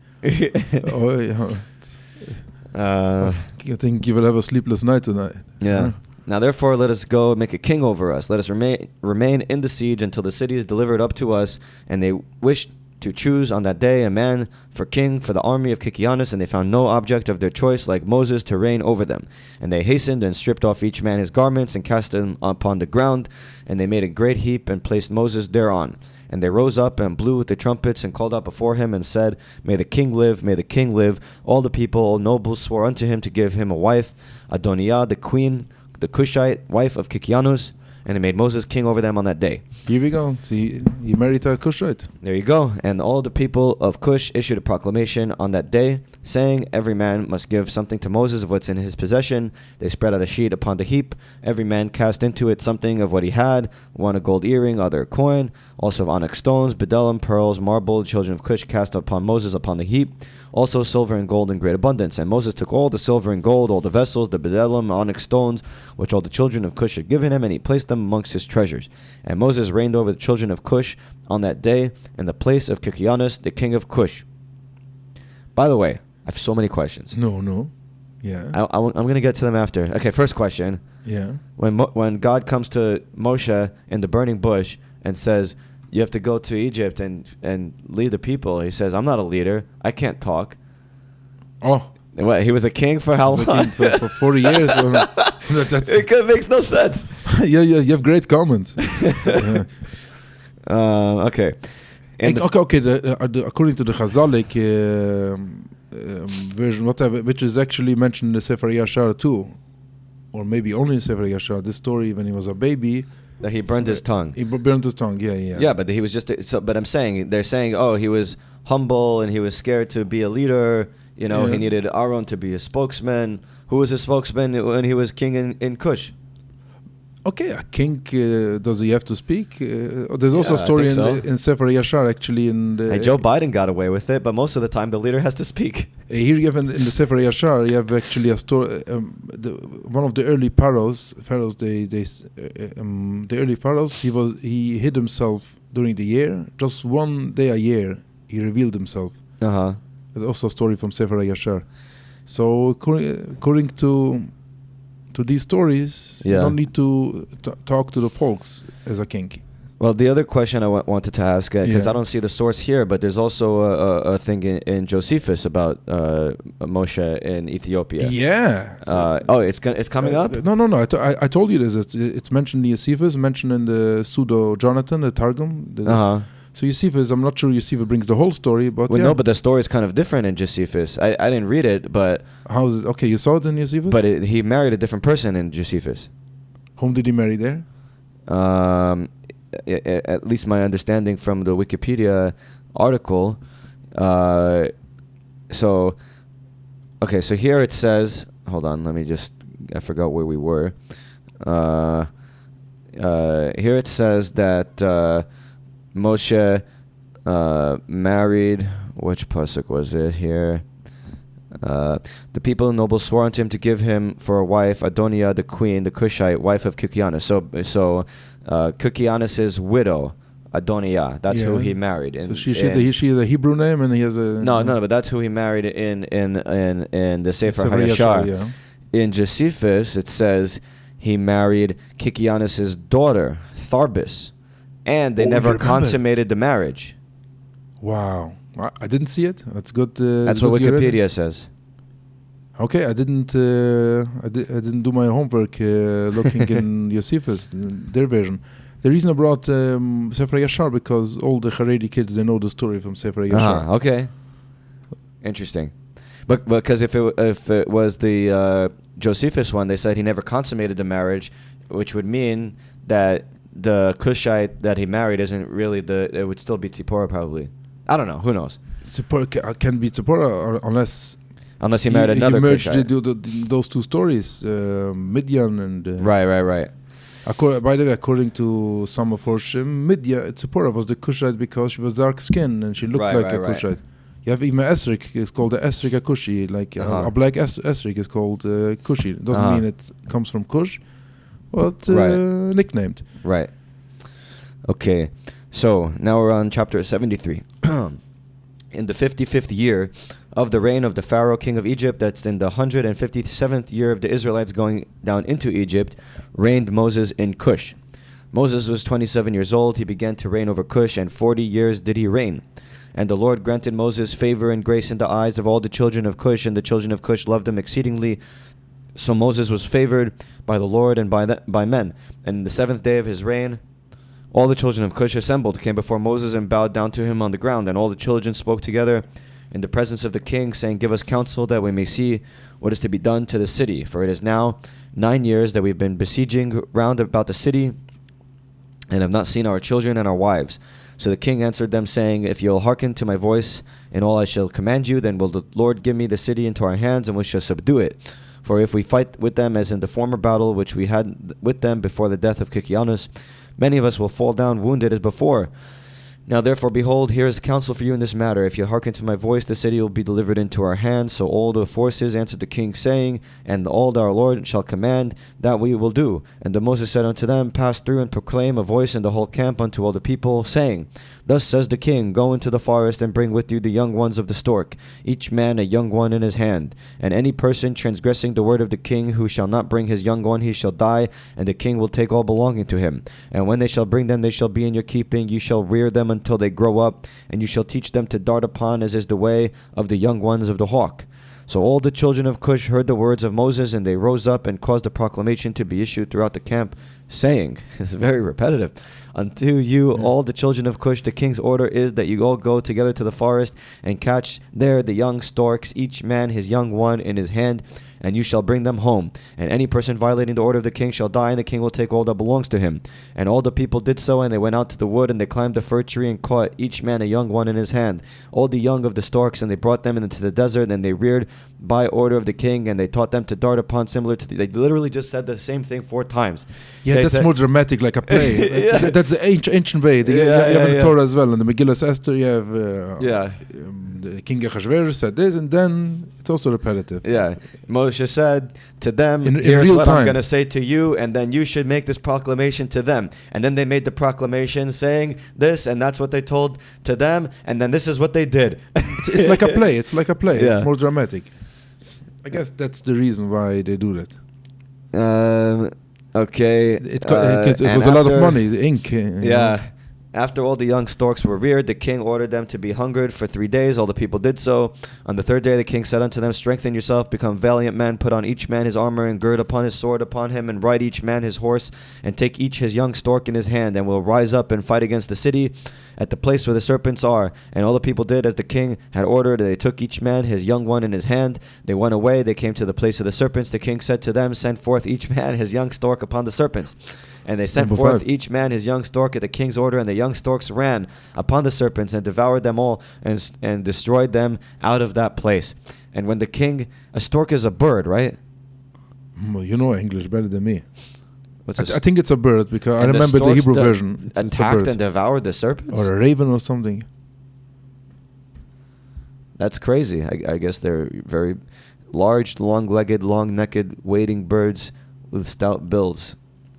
I think you will have a sleepless night tonight. Yeah. Now, therefore, let us go make a king over us. Let us remain in the siege until the city is delivered up to us. And they wished to choose on that day a man for king for the army of Kikianus, and they found no object of their choice like Moses to reign over them. And they hastened and stripped off each man his garments and cast them upon the ground. And they made a great heap and placed Moses thereon. And they rose up and blew with the trumpets and called out before him and said, May the king live, may the king live. All the people, all nobles, swore unto him to give him a wife, Adoniah, the queen, the Cushite, wife of Kikianus, and they made Moses king over them on that day. Here we go. See, he married a Cushite. There you go. And all the people of Cush issued a proclamation on that day, saying, Every man must give something to Moses of what's in his possession. They spread out a sheet upon the heap. Every man cast into it something of what he had, one a gold earring, other a coin, also of onyx stones, bdellium, pearls, marble. The children of Cush cast upon Moses upon the heap, also silver and gold in great abundance. And Moses took all the silver and gold, all the vessels, the bdellium, onyx stones, which all the children of Cush had given him, and he placed them amongst his treasures. And Moses reigned over the children of Cush on that day in the place of Kikianus, the king of Cush. By the way, I have so many questions. No. Yeah. I'm going to get to them after. Okay, first question. Yeah. When God comes to Moshe in the burning bush and says, you have to go to Egypt and lead the people, he says, I'm not a leader. I can't talk. Oh. What, he was a king for how long? For 40 years. It makes no sense. Yeah, you have great comments. Okay. According to the Chazalic version, whatever, which is actually mentioned in the Sefer Yashar too, or maybe only in Sefer Yashar, this story when he was a baby, that he burned his tongue. He burned his tongue, yeah. Yeah, but he was just... But I'm saying, they're saying, oh, he was humble and he was scared to be a leader. You know, he needed Aaron to be a spokesman. Who was his spokesman when he was king in Cush? Okay, a king, does he have to speak? There's also a story in Sefer Yashar, actually. And Joe Biden got away with it, but most of the time the leader has to speak. Here you have in the Sefer Yashar, you have actually a story. One of the early pharaohs, he hid himself during the year. Just one day a year, he revealed himself. There's also a story from Sefer Yashar. So according to these stories, you don't need to talk to the folks as a king. Well, the other question I wanted to ask, because I don't see the source here, but there's also a thing in Josephus about Moshe in Ethiopia. Yeah. It's coming up? No. I told you this. It's mentioned in Josephus, mentioned in the Pseudo Jonathan, the Targum. So Josephus, I'm not sure Josephus brings the whole story, but no, but the story is kind of different in Josephus. I didn't read it, but... How is it? Okay, you saw it in Josephus? But he married a different person in Josephus. Whom did he marry there? At least my understanding from the Wikipedia article. So here it says... Hold on, I forgot where we were. Here it says that... Moshe married, which pasuk was it here? The people and nobles swore unto him to give him for a wife Adoniah, the queen, the Cushite, wife of Kikianus. So Kikianus' widow, Adoniah, that's who he married. So she has a Hebrew name and he has a... No, but that's who he married in the Sefer HaYashar. Yeah. In Josephus, it says he married Kikianus' daughter, Tharbis. And they never consummated the marriage. Wow. I didn't see it. That's good. That's what Wikipedia says. Okay, I didn't do my homework looking in Josephus, their version. The reason I brought Sefer Yashar because all the Haredi kids, they know the story from Sefer Yashar. Okay. Interesting. But because if it was the Josephus one, they said he never consummated the marriage. which would mean that the Cushite that he married isn't really it would still be Tzipporah probably. I don't know. Who knows? Tzipporah can be Tzipporah unless he married another Cushite. Those two stories, Midian and... Right. By the way, according to some of Horshim, Tzipporah was the Cushite because she was dark-skinned and she looked like a Cushite. You have even Esrik, it's called the Esrik Kushi, like a black Esrik is called Kushi. It doesn't mean it comes from Kush, but nicknamed. Right. Okay, so now we're on chapter 73. In the 55th year of the reign of the Pharaoh, king of Egypt, that's in the 157th year of the Israelites going down into Egypt, reigned Moses in Cush. Moses was 27 years old. He began to reign over Cush, and 40 years did he reign. And the Lord granted Moses favor and grace in the eyes of all the children of Cush, and the children of Cush loved him exceedingly. So Moses was favored by the Lord and by men. And the 7th day of his reign, all the children of Cush assembled, came before Moses and bowed down to him on the ground. And all the children spoke together in the presence of the king, saying, "Give us counsel that we may see what is to be done to the city. For it is now 9 years that we've been besieging round about the city, and have not seen our children and our wives." So the king answered them, saying, "If you'll hearken to my voice in all I shall command you, then will the Lord give me the city into our hands, and we shall subdue it. For if we fight with them as in the former battle which we had with them before the death of Kikianus, many of us will fall down wounded as before. Now therefore, behold, here is counsel for you in this matter. If you hearken to my voice, the city will be delivered into our hands." So all the forces answered the king, saying, "And all that our Lord shall command, that we will do." And then Moses said unto them, "Pass through and proclaim a voice in the whole camp unto all the people, saying, Thus says the king, Go into the forest and bring with you the young ones of the stork, each man a young one in his hand. And any person transgressing the word of the king, who shall not bring his young one, he shall die, and the king will take all belonging to him. And when they shall bring them, they shall be in your keeping. You shall rear them until they grow up, and you shall teach them to dart upon, as is the way of the young ones of the hawk." So all the children of Cush heard the words of Moses, and they rose up and caused a proclamation to be issued throughout the camp, saying, it's very repetitive, "Unto you, all the children of Cush, the king's order is that you all go together to the forest and catch there the young storks, each man his young one in his hand, and you shall bring them home. And any person violating the order of the king shall die, and the king will take all that belongs to him." And all the people did so, and they went out to the wood, and they climbed the fir tree and caught each man a young one in his hand, all the young of the storks, and they brought them into the desert, and they reared by order of the king, and they taught them to dart upon, similar to they literally just said the same thing 4 times. Yeah, They that's said, more dramatic, like a play. Yeah. That's the ancient way. You have the Torah as well, and the Megillah Esther. You have the King Yehoshuah said this, and then it's also repetitive. Yeah, Moshe said to them, in "Here's real what time. I'm going to say to you, and then you should make this proclamation to them." And then they made the proclamation saying this, and that's what they told to them, and then this is what they did. It's like a play. It's like a play. Yeah. More dramatic. I guess that's the reason why they do that. Okay. It was a lot of money, the ink. Yeah. After all the young storks were reared, the king ordered them to be hungered for 3 days. All the people did so. On the 3rd day, the king said unto them, "Strengthen yourself, become valiant men, put on each man his armor, and gird upon his sword upon him, and ride each man his horse, and take each his young stork in his hand, and will rise up and fight against the city at the place where the serpents are." And all the people did as the king had ordered. They took each man his young one in his hand. They went away. They came to the place of the serpents. The king said to them, "Send forth each man his young stork upon the serpents." And they sent forth each man his young stork at the king's order, and the young storks ran upon the serpents and devoured them all, and destroyed them out of that place. And when the king, a stork is a bird, right? You know English better than me. What's I think it's a bird, because I remember the Hebrew version. It's attacked and devoured the serpents? Or a raven or something. That's crazy. I guess they're very large, long-legged, long-necked, wading birds with stout bills.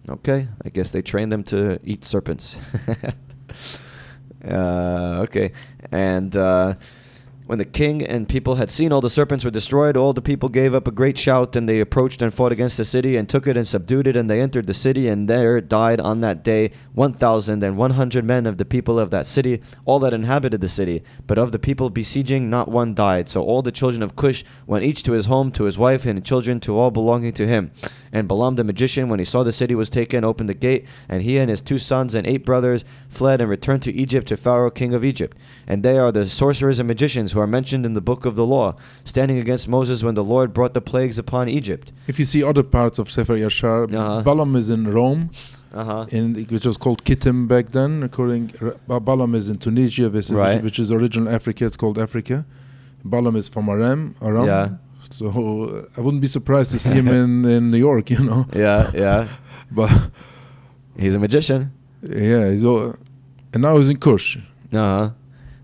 Okay, I guess they train them to eat serpents. Okay, and when the king and people had seen all the serpents were destroyed, all the people gave up a great shout, and they approached and fought against the city, and took it and subdued it, and they entered the city, and there died on that day 1,100 men of the people of that city, all that inhabited the city. But of the people besieging, not one died. So all the children of Cush went each to his home, to his wife and children, to all belonging to him. And Balaam the magician, when he saw the city was taken, opened the gate, and he and his 2 sons and 8 brothers fled and returned to Egypt to Pharaoh, king of Egypt. And they are the sorcerers and magicians who are mentioned in the book of the law, standing against Moses when the Lord brought the plagues upon Egypt. If you see other parts of Sefer Yashar, Balaam is in Rome, which was called Kittim back then. Balaam is in Tunisia, which is original Africa. It's called Africa. Balaam is from Aram. Yeah. So I wouldn't be surprised to see him in New York, you know. Yeah. But he's a magician. Yeah, and now he's in Cush.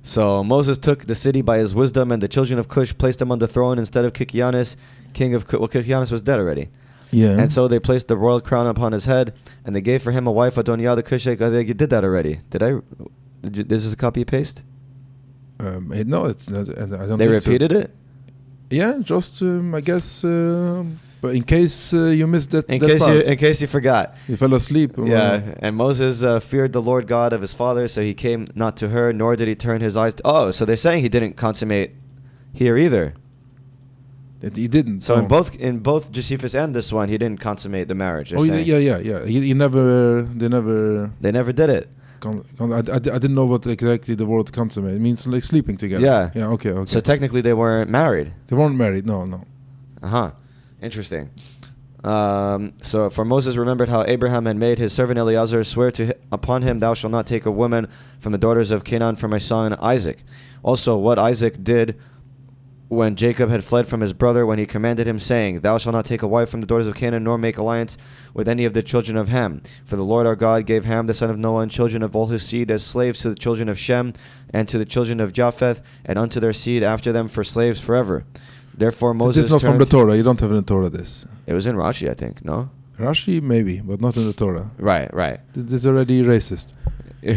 So Moses took the city by his wisdom, and the children of Cush placed him on the throne instead of Kikianus, king of Cush. Well, Kikianus was dead already. Yeah. And so they placed the royal crown upon his head, and they gave for him a wife, Adoniah the Cushite. I think you did that already. This is a copy paste? No, it's not. I don't. They repeated it. Yeah, just I guess. But in case you missed that, in case you forgot, you fell asleep. Yeah, and Moses feared the Lord God of his father, so he came not to her, nor did he turn his eyes. So they're saying he didn't consummate here either. That he didn't. So in both Josephus and this one, he didn't consummate the marriage. Yeah. He never. They never did it. I didn't know what exactly the word consummate. It means like sleeping together. Yeah. Yeah. Okay. So technically, they weren't married. They weren't married. No. Interesting. So for Moses remembered how Abraham had made his servant Eliezer swear upon him, "Thou shalt not take a woman from the daughters of Canaan for my son Isaac." Also, what Isaac did when Jacob had fled from his brother, when he commanded him, saying, "Thou shalt not take a wife from the daughters of Canaan, nor make alliance with any of the children of Ham. For the Lord our God gave Ham the son of Noah and children of all his seed as slaves to the children of Shem and to the children of Japheth, and unto their seed after them for slaves forever." Therefore Moses This is not from the Torah. You don't have it in Torah, this. It was in Rashi, I think, no? Rashi, maybe, but not in the Torah. Right. This is already racist.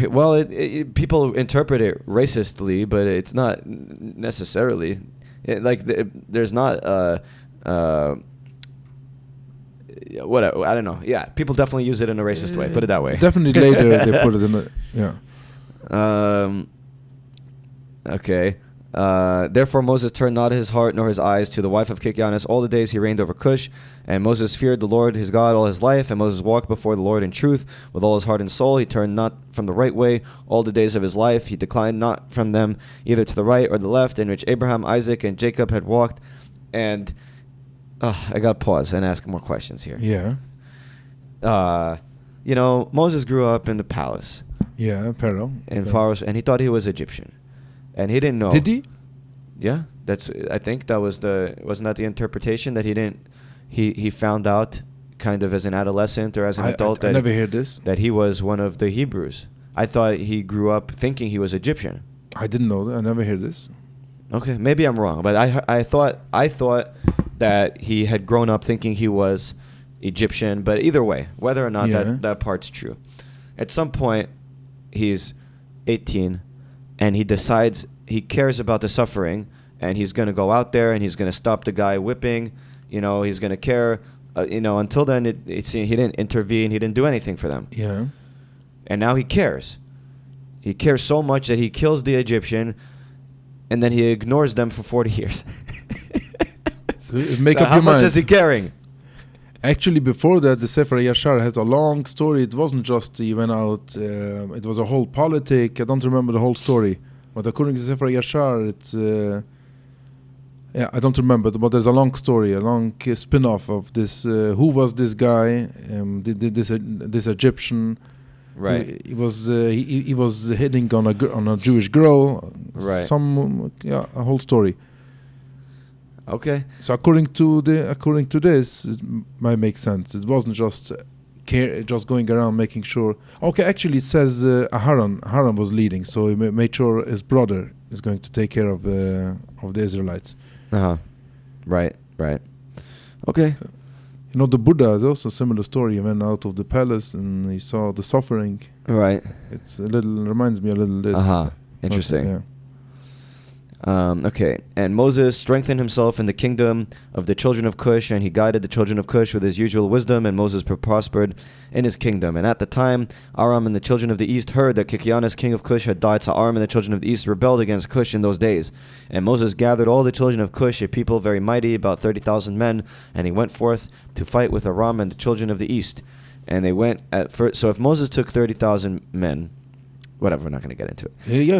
Well, people interpret it racistly, but it's not necessarily. There's not whatever, I don't know. Yeah, people definitely use it in a racist way. Put it that way. Definitely later they put it in yeah. Okay. Therefore Moses turned not his heart nor his eyes to the wife of Kikianus all the days he reigned over Cush. And Moses feared the Lord his God all his life. And Moses walked before the Lord in truth with all his heart and soul. He turned not from the right way all the days of his life. He declined not from them either to the right or the left, in which Abraham, Isaac, and Jacob had walked. And I got to pause and ask more questions here. Yeah. Moses grew up in the palace. Yeah, Pharaoh. And he thought he was Egyptian. And he didn't know. Did he? Yeah, I think that wasn't that the interpretation that he didn't. He found out kind of as an adolescent or as an adult I never heard this. That he was one of the Hebrews. I thought he grew up thinking he was Egyptian. I didn't know that. I never heard this. Okay, maybe I'm wrong, but I thought that he had grown up thinking he was Egyptian. But either way, whether or not that part's true, at some point he's 18. And he decides he cares about the suffering, and he's going to go out there and he's going to stop the guy whipping. He's going to care. Until then, he didn't intervene. He didn't do anything for them. Yeah. And now he cares. He cares so much that he kills the Egyptian, and then he ignores them for 40 years. Make up how your much mind. is he caring? Actually, before that, the Sefer Yashar has a long story. It wasn't just he went out. It was a whole politic. I don't remember the whole story. But according to Sefer Yashar, it's... I don't remember. But there's a long story, a long spin-off of this. Who was this guy? This Egyptian. Right. He was hitting on a Jewish girl. Right. A whole story. Okay. So according to this, it might make sense. It wasn't just going around making sure. Okay, actually it says Aaron was leading, so he made sure his brother is going to take care of the Israelites. Right. Okay. The Buddha is also a similar story. He went out of the palace and he saw the suffering. Right. It's reminds me a little of this. Interesting. Yeah. Okay, and Moses strengthened himself in the kingdom of the children of Cush, and he guided the children of Cush with his usual wisdom, and Moses prospered in his kingdom. And at the time, Aram and the children of the east heard that Kikianus, king of Cush, had died, so Aram and the children of the east rebelled against Cush in those days. And Moses gathered all the children of Cush, a people very mighty, about 30,000 men, and he went forth to fight with Aram and the children of the east. And they went at first. So if Moses took 30,000 men, whatever, we're not going to get into it.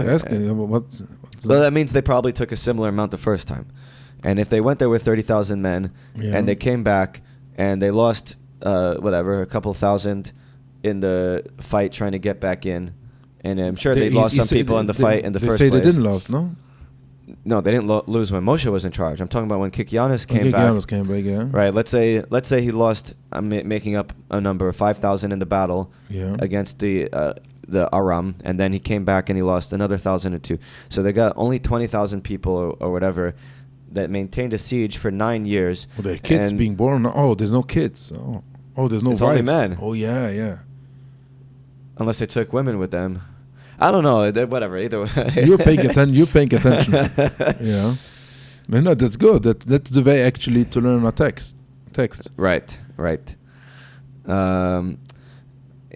Ask me what's well, that means they probably took a similar amount the first time. And if they went there with 30,000 men, and they came back, and they lost, a couple thousand in the fight trying to get back in, and I'm sure they lost some people in the fight in the first place. They say they didn't lose, no? No, they didn't lose when Moshe was in charge. I'm talking about when Kikianus came back. Kikianus came back, yeah. Right. Let's say he lost, making up a number of 5,000 in the battle against the Aram, and then he came back and he lost another 1,000 or 2. So they got only 20,000 people or whatever that maintained a siege for 9 years. Well, their kids being born. Oh, there's no kids. Oh, there's no wives. Only men. Oh, yeah. Unless they took women with them. I don't know. Whatever. Either way. You're paying attention. Yeah. No, that's good. That's the way actually to learn a text. Right.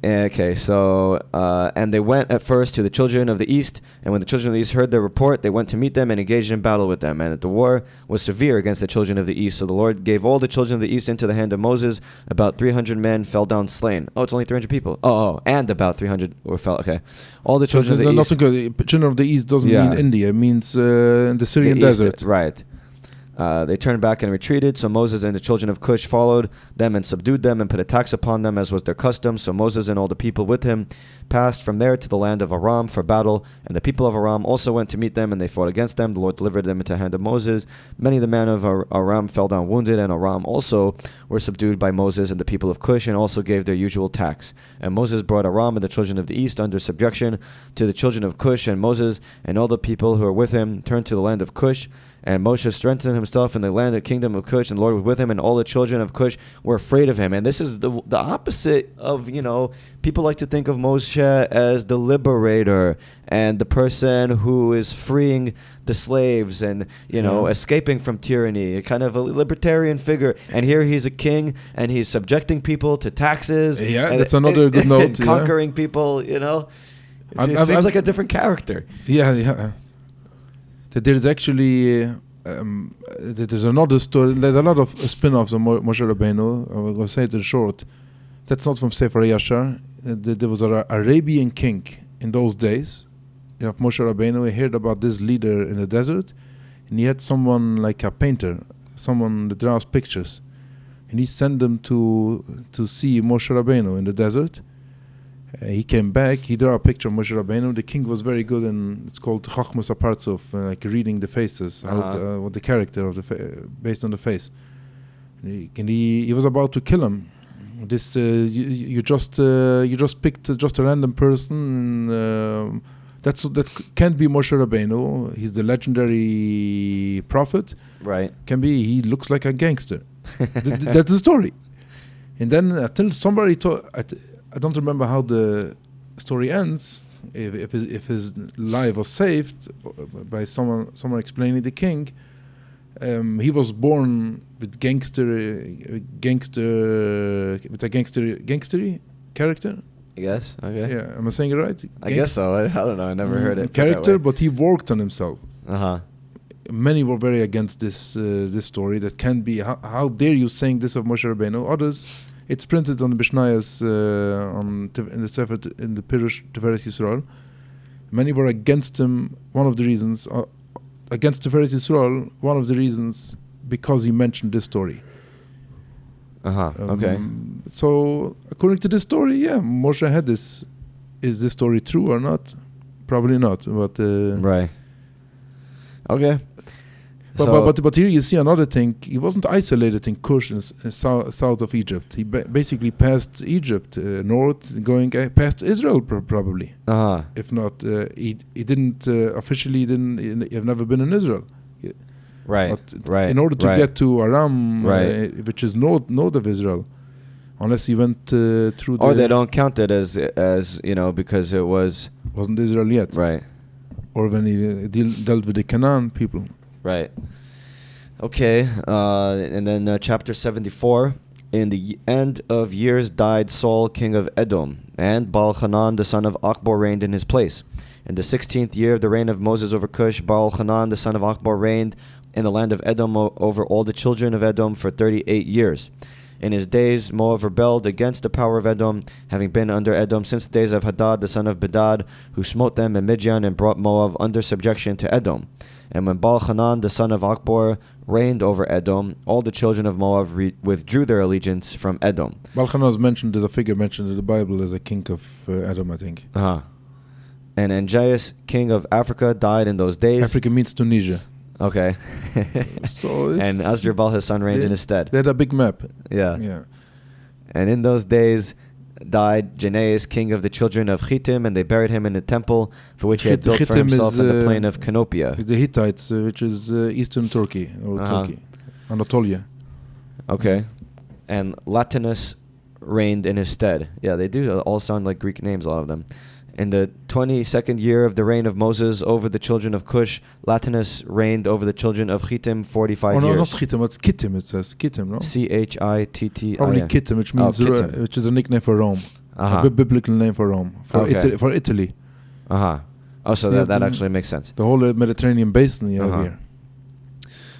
Okay, so, and they went at first to the children of the east, and when the children of the east heard their report, they went to meet them and engaged in battle with them. And the war was severe against the children of the east, so the Lord gave all the children of the east into the hand of Moses. About 300 men fell down slain. Oh, it's only 300 people. And about 300 were fell. Okay. All the children of the east. Children of the east doesn't mean India. It means in the Syrian desert. Right. They turned back and retreated, so Moses and the children of Cush followed them and subdued them and put a tax upon them as was their custom. So Moses and all the people with him passed from there to the land of Aram for battle, and the people of Aram also went to meet them, and they fought against them. The Lord delivered them into the hand of Moses. Many of the men of Aram fell down wounded, and Aram also were subdued by Moses and the people of Cush, and also gave their usual tax. And Moses brought Aram and the children of the east under subjection to the children of Cush, and Moses and all the people who were with him turned to the land of Cush. And Moshe strengthened himself in the land of the kingdom of Cush, and the Lord was with him, and all the children of Cush were afraid of him. And this is the opposite of, people like to think of Moshe as the liberator and the person who is freeing the slaves and, escaping from tyranny, a kind of a libertarian figure. And here he's a king, and he's subjecting people to taxes. Yeah, that's another good note. And conquering people, It seems like a different character. Yeah. There's actually there's another story. There's a lot of spin-offs on Moshe Rabbeinu. I will say it in short. That's not from Sefer Yashar. There was an Arabian king in those days of Moshe Rabbeinu. He heard about this leader in the desert, and he had someone like a painter, someone that draws pictures, and he sent them to see Moshe Rabbeinu in the desert. He came back, he drew a picture of Moshe Rabbeinu. The king was very good, and it's called Chachmas HaPartzuf, like reading the faces, what the character of based on the face. And he was about to kill him. This you just picked just a random person. That can't be Moshe Rabbeinu. He's the legendary prophet. Right. Can be. He looks like a gangster. That's the story. And then until somebody I don't remember how the story ends. If his life was saved by someone explaining the king, he was born with gangstery character. Yes. Okay. Yeah, am I saying it right? I guess so. I don't know. I never heard it. Character, but he worked on himself. Many were very against this story. That can't be. How dare you saying this of Moshe Rabbeinu? Others. It's printed on the Mishnayos in the Sefer in the Pirush Tiferes Yisrael. Many were against him. One of the reasons against Tiferes Yisrael. One of the reasons because he mentioned this story. Okay. So according to this story, Moshe had this. Is this story true or not? Probably not. But right. Okay. But here you see another thing. He wasn't isolated in Cush in south of Egypt. He basically passed Egypt north, going past Israel probably. If not, he didn't officially didn't. He have never been in Israel. Right. In order to get to Aram, which is north of Israel, unless he went through. Or they don't count it as because it wasn't Israel yet. Right. or when he dealt with the Canaan people. Right. Okay. And then chapter 74. In the end of years died Saul, king of Edom, and Baal-Hanan, the son of Achbor, reigned in his place. In the 16th year of the reign of Moses over Cush, Baal-Hanan, the son of Achbor, reigned in the land of Edom over all the children of Edom for 38 years. In his days, Moab rebelled against the power of Edom, having been under Edom since the days of Hadad, the son of Bedad, who smote them in Midian and brought Moab under subjection to Edom. And when Baal-Hanan, the son of Achbor, reigned over Edom, all the children of Moab withdrew their allegiance from Edom. Baal-Hanan is mentioned, there's a figure mentioned in the Bible as a king of Edom, I think. Uh-huh. And Angeas, king of Africa, died in those days. Africa means Tunisia. Okay. So and Asdrubal, his son, reigned in his stead. They had a big map. Yeah. And in those days died Janeas, king of the children of Chittim, and they buried him in the temple for which he had built for himself in the plain of Canopia. The Hittites, which is eastern Turkey, or Turkey, Anatolia. Okay. And Latinus reigned in his stead. Yeah, they do all sound like Greek names, a lot of them. In the 22nd year of the reign of Moses over the children of Cush, Latinus reigned over the children of Chittim 45 years. Oh, no, not Chittim, it's Kittim, it says. Kittim, no? Chittim. Probably Kittim, which means which is a nickname for Rome. A biblical name for Rome, for Italy. Oh, so that actually makes sense. The whole Mediterranean basin here.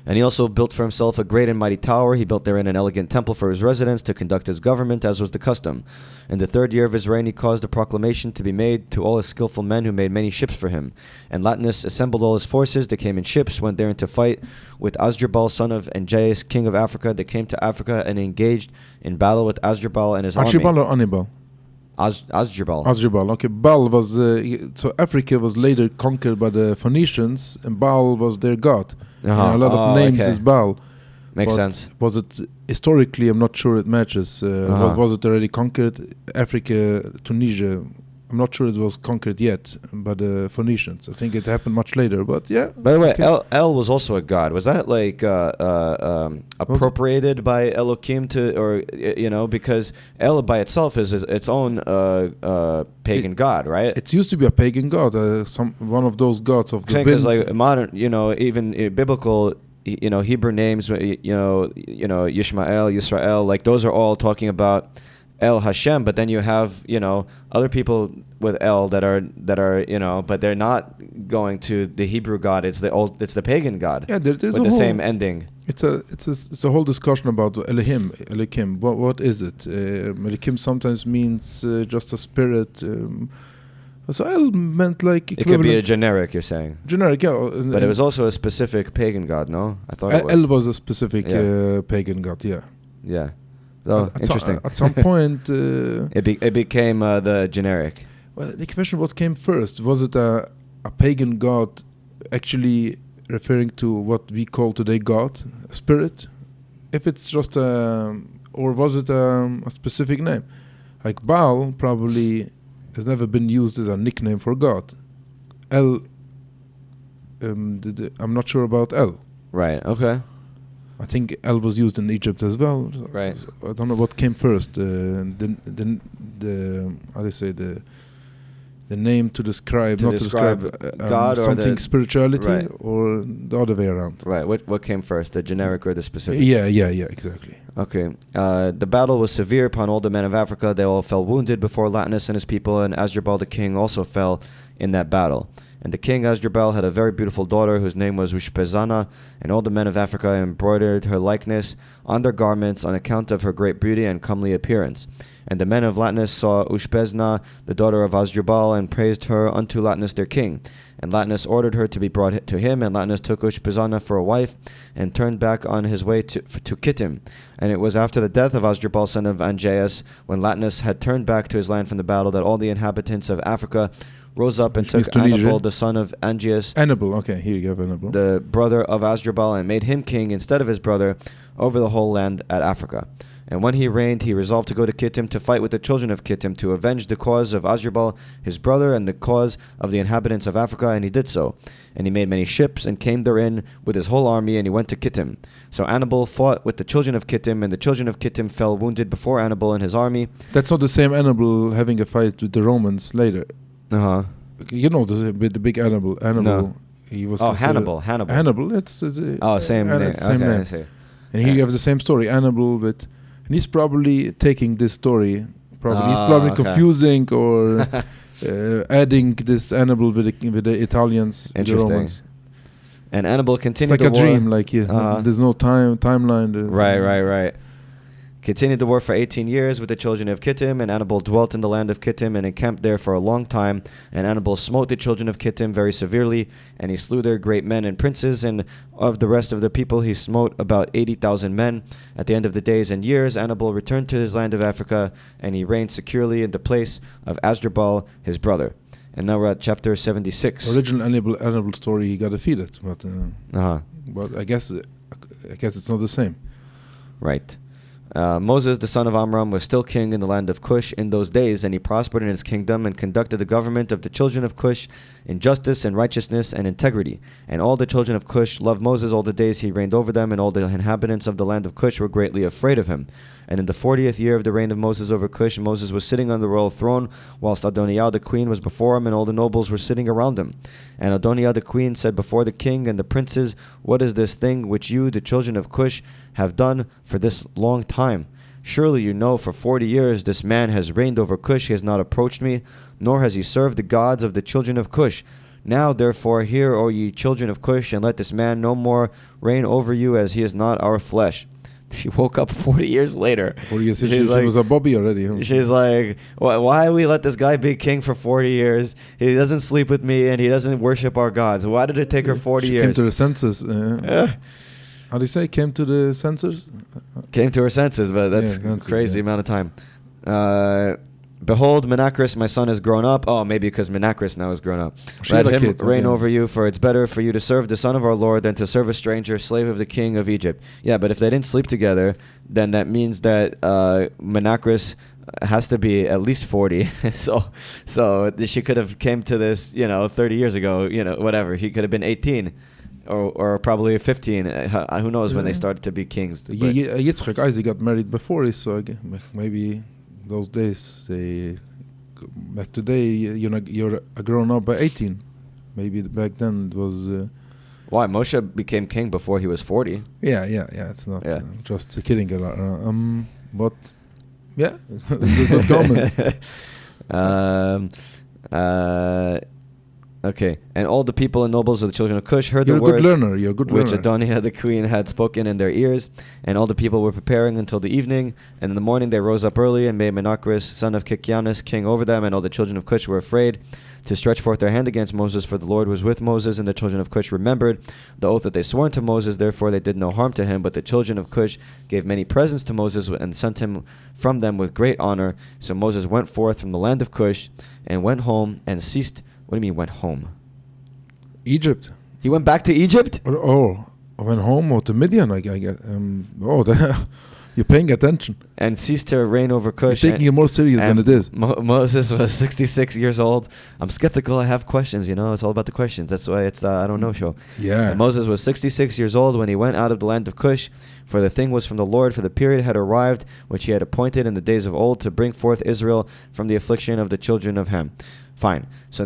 And he also built for himself a great and mighty tower. He built therein an elegant temple for his residence to conduct his government, as was the custom. In the 3rd year of his reign, he caused a proclamation to be made to all his skillful men who made many ships for him. And Latinus assembled all his forces. They came in ships, went therein to fight with Asdrubal, son of Angeas, king of Africa. They came to Africa and engaged in battle with Asdrubal and his army. Asdrubal or Annibal? Asdrubal. Asdrubal. Okay, Baal was so Africa was later conquered by the Phoenicians, and Baal was their god. A lot of names is Baal. Makes sense. Was it historically? I'm not sure it matches. Was it already conquered? Africa, Tunisia. I'm not sure it was conquered yet by the Phoenicians. I think it happened much later. But yeah. By the way, El was also a god. Was that like appropriated by Elohim because El by itself is its own pagan god, right? It used to be a pagan god, one of those gods of the wind. Because like modern, even biblical, Hebrew names, Yishmael, Yisrael, like those are all talking about El Hashem, but then you have other people with El that are but they're not going to the Hebrew God. It's the pagan God. Yeah, there's with the same ending. It's a whole discussion about Elohim. What is it? Elohim sometimes means just a spirit. So El meant like it could be a generic. You're saying generic, yeah. But it was also a specific pagan god. No, I thought El was a specific pagan god. Yeah. Yeah. Oh, interesting. At some point, it became the generic. Well, the question: what came first? Was it a pagan god, actually referring to what we call today God, a spirit? If it's just or was it a specific name? Like Baal probably has never been used as a nickname for God. El, I'm not sure about El. Right. Okay. I think El was used in Egypt as well. Right. So I don't know what came first. The how do you say the name to describe God something or spirituality, right. Or the other way around. Right. What came first, the generic or the specific? Yeah, exactly. Okay. The battle was severe upon all the men of Africa. They all fell wounded before Latinus and his people, and Asdrubal the king also fell in that battle. And the king Asdrubal had a very beautiful daughter whose name was Ushpezana, and all the men of Africa embroidered her likeness on their garments on account of her great beauty and comely appearance. And the men of Latinus saw Ushpezna, the daughter of Asdrubal, and praised her unto Latinus their king. And Latinus ordered her to be brought to him, and Latinus took Ushpezana for a wife, and turned back on his way to Kittim. And it was after the death of Asdrubal, son of Angeas, when Latinus had turned back to his land from the battle, that all the inhabitants of Africa rose up and took Annibal, the son of Angeas, okay, here you go, Annibal, the brother of Asdrubal, and made him king instead of his brother over the whole land at Africa. And when he reigned, he resolved to go to Kittim to fight with the children of Kittim, to avenge the cause of Asdrubal, his brother, and the cause of the inhabitants of Africa, and he did so. And he made many ships, and came therein with his whole army, and he went to Kittim. So Annibal fought with the children of Kittim, and the children of Kittim fell wounded before Annibal and his army. That's not the same Annibal having a fight with the Romans later. You know the big Hannibal. No. He was Hannibal. Hannibal. It's Same name. Same Okay, name. I see. And here you have the same story, Hannibal, and he's probably taking this story. He's probably confusing or adding this Hannibal with the Italians, the Romans. And Hannibal continued. It's like a dream, like there's no timeline. Right. Continued the war for 18 years with the children of Kittim, and Hannibal dwelt in the land of Kittim and encamped there for a long time. And Hannibal smote the children of Kittim very severely, and he slew their great men and princes, and of the rest of the people he smote about 80,000 men. At the end of the days and years, Hannibal returned to his land of Africa, and he reigned securely in the place of Asdrubal, his brother. And now we're at chapter 76. Original Hannibal story, he got defeated, but I guess it's not the same. Right. Moses, the son of Amram, was still king in the land of Cush in those days, and he prospered in his kingdom and conducted the government of the children of Cush in justice and righteousness and integrity. And all the children of Cush loved Moses all the days he reigned over them, and all the inhabitants of the land of Cush were greatly afraid of him. And in the 40th year of the reign of Moses over Cush, Moses was sitting on the royal throne, whilst Adoniah the queen was before him, and all the nobles were sitting around him. And Adoniah the queen said before the king and the princes, "What is this thing which you, the children of Cush, have done for this long time? Surely you know for 40 years this man has reigned over Cush. He has not approached me, nor has he served the gods of the children of Cush. Now therefore hear, O ye children of Cush, and let this man no more reign over you, as he is not our flesh." She woke up 40 years later. 40 years she was a Bobby already. Huh? She's like, why we let this guy be king for 40 years? He doesn't sleep with me, and he doesn't worship our gods. Why did it take her 40 years? Came to the senses. How do you say? Came to the senses? Came to her senses, but that's crazy amount of time. Behold, Menacris, my son, has grown up. Oh, maybe because Menacris now has grown up. Let him reign over you, for it's better for you to serve the son of our Lord than to serve a stranger, slave of the king of Egypt. Yeah, but if they didn't sleep together, then that means that Menacris has to be at least 40. so she could have came to this, 30 years ago, whatever. He could have been 18. Or probably 15. Who knows when they started to be kings. Yitzchak Isaac got married before, so maybe those days, back today, you're grown up by 18. Maybe back then it was... Why? Moshe became king before he was 40. Yeah, it's not just kidding. But, yeah, good comments. Okay, and all the people and nobles of the children of Cush heard the words which Adoniah the queen had spoken in their ears, and all the people were preparing until the evening, and in the morning they rose up early and made Menacris, son of Kikianus, king over them, and all the children of Cush were afraid to stretch forth their hand against Moses, for the Lord was with Moses, and the children of Cush remembered the oath that they swore to Moses, therefore they did no harm to him, but the children of Cush gave many presents to Moses and sent him from them with great honor. So Moses went forth from the land of Cush and went home and ceased. What do you mean went home? Egypt. He went back to Egypt? Went home or to Midian, I guess. You're paying attention. And ceased to reign over Cush. You're taking it more serious than it is. Moses was 66 years old. I'm skeptical. I have questions, It's all about the questions. That's why it's the I Don't Know show. Yeah. And Moses was 66 years old when he went out of the land of Cush, for the thing was from the Lord, for the period had arrived which he had appointed in the days of old to bring forth Israel from the affliction of the children of Ham. Fine. So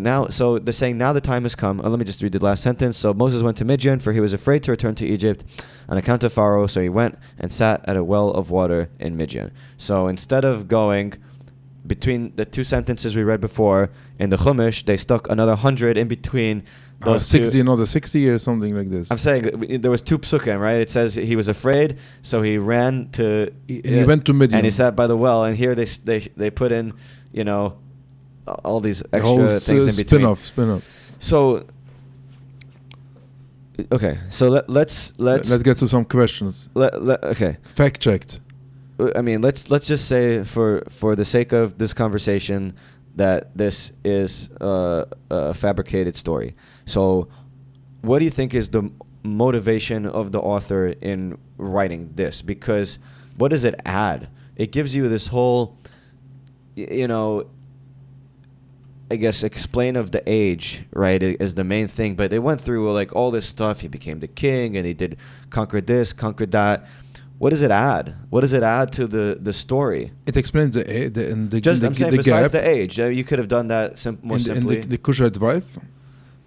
they're saying now the time has come. Let me just read the last sentence. So Moses went to Midian, for he was afraid to return to Egypt on account of Pharaoh. So he went and sat at a well of water in Midian. So instead of going between the two sentences we read before in the Chumash, they stuck another 100 in between those 60, another 60 or something like this. I'm saying there was two psukim, right? It says he was afraid, so he ran to... he went to Midian. And he sat by the well. And here they put in, all these extra things in between. Spin-off. So, okay. So let's get to some questions. Okay. Fact checked. I mean, let's just say for the sake of this conversation that this is a fabricated story. So, what do you think is the motivation of the author in writing this? Because what does it add? It gives you this whole, I guess, explain of the age, right, is the main thing. But they went through like all this stuff. He became the king, and he did conquer this, conquer that. what does it add? What does it add to the story? It explains the I'm saying besides the age, you could have done that more simply. And the Cushite wife.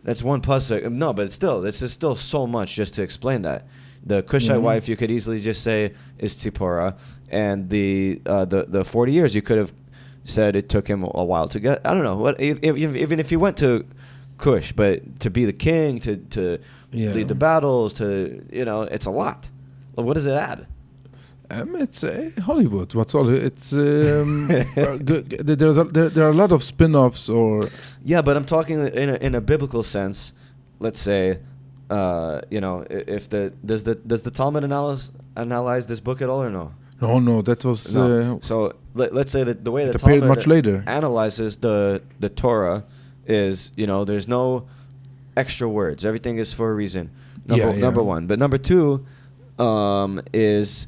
That's one pasuk. No, but still, this is still so much just to explain that. The Cushite wife, you could easily just say is Tzipporah, and the 40 years, you could have said it took him a while to get. I don't know what even if he went to Cush, but to be the king, to lead the battles, it's a lot. What does it add? It's Hollywood. What's all? It's there are a lot of spin-offs or. Yeah, but I'm talking in a biblical sense. Let's say, if does the Talmud analyze this book at all or no? No, that was. No. So let's say that the way the Talmud Talmud much later analyzes the Torah is, there's no extra words. Everything is for a reason. Number one, but number two, is.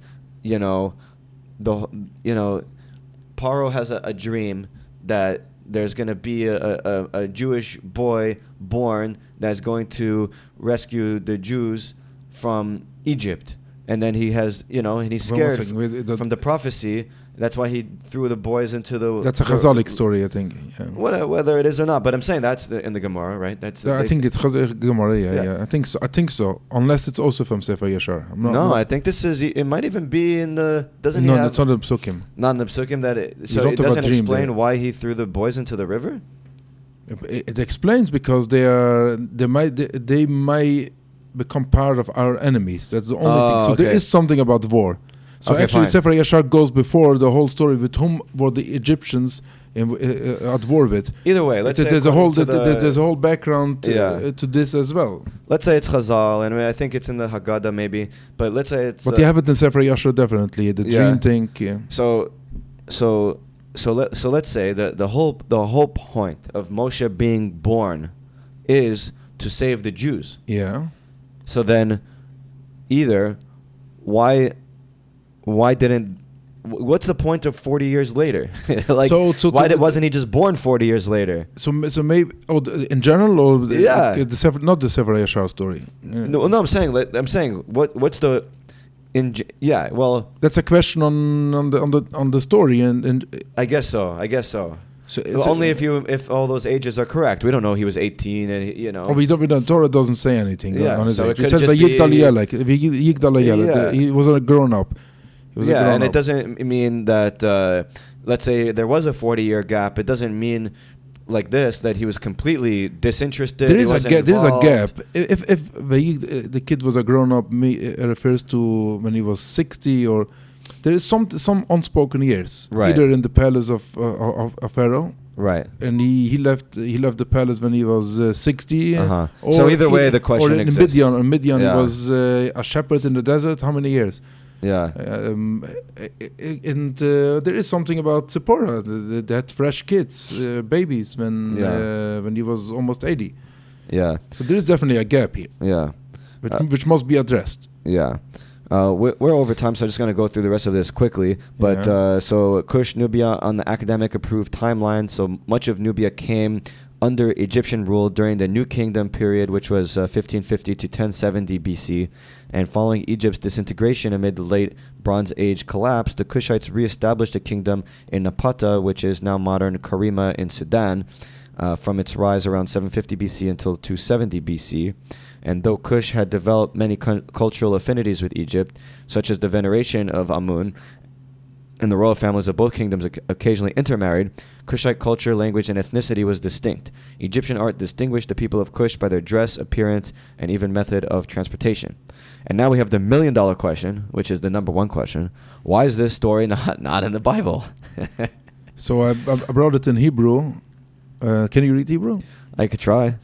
Paro has a dream that there's going to be a Jewish boy born that's going to rescue the Jews from Egypt. And then he has, and he's scared from the prophecy. That's why he threw the boys into the... That's a Chazalic story, I think. Yeah. Whether it is or not. But I'm saying that's in the Gemara, right? I think it's Gemara, yeah. I think so. Unless it's also from Sefer Yashar. I think this is... It might even be in the... it's not in the Psukim. Not in the Psukim. So it doesn't explain why he threw the boys into the river? It explains because they might become part of our enemies. That's the only thing. So there is something about war. So actually, Sefer Yashar goes before the whole story with whom were the Egyptians at war with. Either way, let's say there's a whole background to this as well. Let's say it's Chazal, and I think it's in the Haggadah maybe. But let's say it's. But you have it in Sefer Yashar definitely. The dream thing. Yeah. So let's say that the whole point of Moshe being born is to save the Jews. Yeah. So then, either why didn't? What's the point of 40 years later? Wasn't he just born 40 years later? So maybe in general or not the Sefer Yashar story. No, I'm saying what's the that's a question on the story and I guess so. So only if all those ages are correct. We don't know he was 18 and we don't. Torah doesn't say anything on his age. It says he wasn't a grown up. And it doesn't mean that let's say there was a 40-year gap. It doesn't mean like this that he was completely disinterested. There is a gap. If the kid was a grown up, it refers to when he was 60 or. There is some unspoken years, either in the palace of Pharaoh, right? And he left the palace when he was 60. So either way, the question exists. Or in Midian was a shepherd in the desert. How many years? Yeah. And there is something about Tzipporah, that fresh kids, babies, when he was almost 80. Yeah. So there is definitely a gap here. Yeah. Which must be addressed. Yeah. We're over time, so I'm just going to go through the rest of this quickly. But so Cush, Nubia on the academic approved timeline. So much of Nubia came under Egyptian rule during the New Kingdom period, which was 1550 to 1070 BC. And following Egypt's disintegration amid the late Bronze Age collapse, the Cushites reestablished a kingdom in Napata, which is now modern Karima in Sudan, from its rise around 750 BC until 270 BC. And though Cush had developed many cultural affinities with Egypt, such as the veneration of Amun, and the royal families of both kingdoms occasionally intermarried, Cushite culture, language, and ethnicity was distinct. Egyptian art distinguished the people of Cush by their dress, appearance, and even method of transportation. And now we have the $1 million question, which is the number one question. Why is this story not in the Bible? So I brought it in Hebrew. Can you read Hebrew? I could try.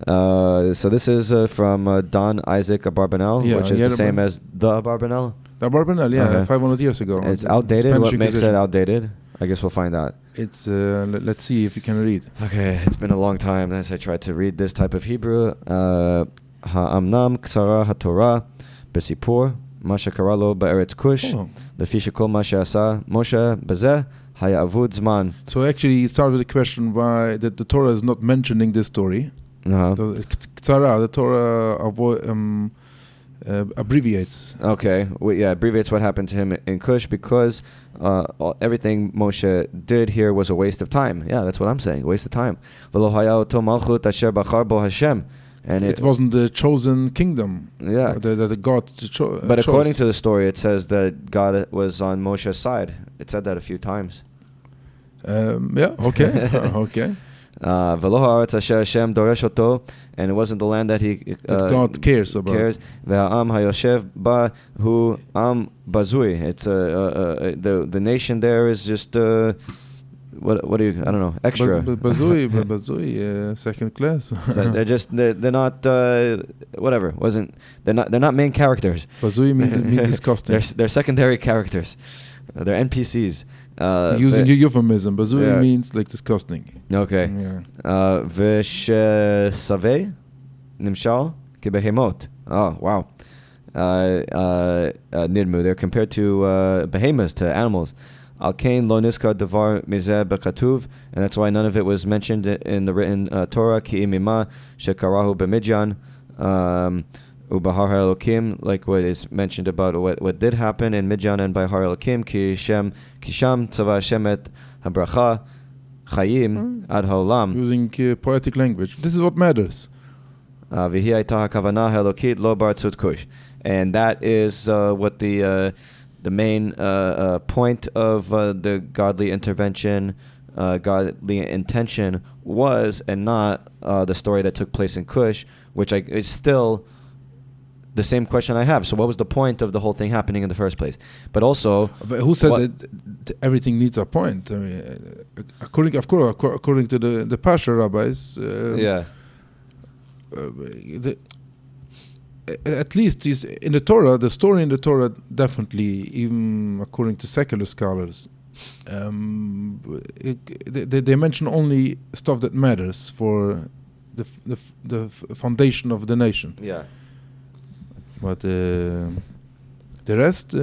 So this is from Don Isaac Abarbanel, which is the same as the Abarbanel. The Abarbanel, 500 years ago. It's outdated. What makes it outdated? I guess we'll find out. It's let's see if you can read. Okay, it's been a long time since I tried to read this type of Hebrew. Ha'amnam ksara haTorah besipur masha karalo ba'eretz Kush lefi shekol masha asa Moshe bezeh haya avud zman. So actually, it started with a question why the Torah is not mentioning this story. The Torah abbreviates. Okay, abbreviates what happened to him in Cush because everything Moshe did here was a waste of time. Yeah, that's what I'm saying, waste of time. And it wasn't the chosen kingdom. Yeah, that God But according to the story, it says that God was on Moshe's side. It said that a few times. Okay. Okay. And it wasn't the land that he that God cares about. It's the nation there is just what do you, I don't know, extra. Bazui, second class. So they're not they're not main characters. Bazui means disgusting. They're secondary characters. They're NPCs. Using a euphemism, Bazui means like disgusting. Okay. V'shesavei nimshal kebehemot. Oh, wow. Nidmu. They're compared to behemoths, to animals. Al kain lo niskar davar mizeh bekatuv, and that's why none of it was mentioned in the written Torah. Ki imima shekarahu b'midyan. Ubahar Elokim, like what is mentioned about what did happen in Midyan and by Har Elokim, Kisham Tzava Shemet Habracha Chayim Ad Haolam. Using poetic language. This is what matters. V'hi Aita HaKavanah Elokit Lo Bar Tzut Kush. And that is what the main point of the godly intervention, godly intention was, and not the story that took place in Kush, which is still the same question I have. So what was the point of the whole thing happening in the first place? But also, who said that everything needs a point? I mean, according to the Pasha rabbis, at least in the Torah, the story in the Torah definitely, even according to secular scholars, they mention only stuff that matters for the foundation of the nation. Yeah. But the rest...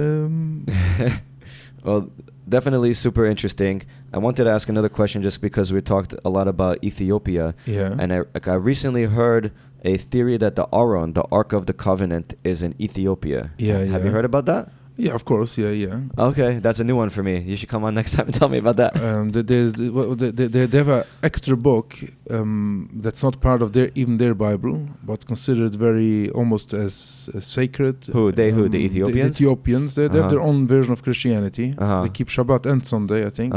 Well, definitely super interesting. I wanted to ask another question just because we talked a lot about Ethiopia. Yeah. And I recently heard a theory that the Aron, the Ark of the Covenant, is in Ethiopia. Yeah, Have you heard about that? Yeah, of course. Yeah. Okay, that's a new one for me. You should come on next time and tell me about that. They have an extra book that's not part of their Bible, but considered very almost as sacred. Who? The Ethiopians? The Ethiopians. They have their own version of Christianity. They keep Shabbat and Sunday, I think.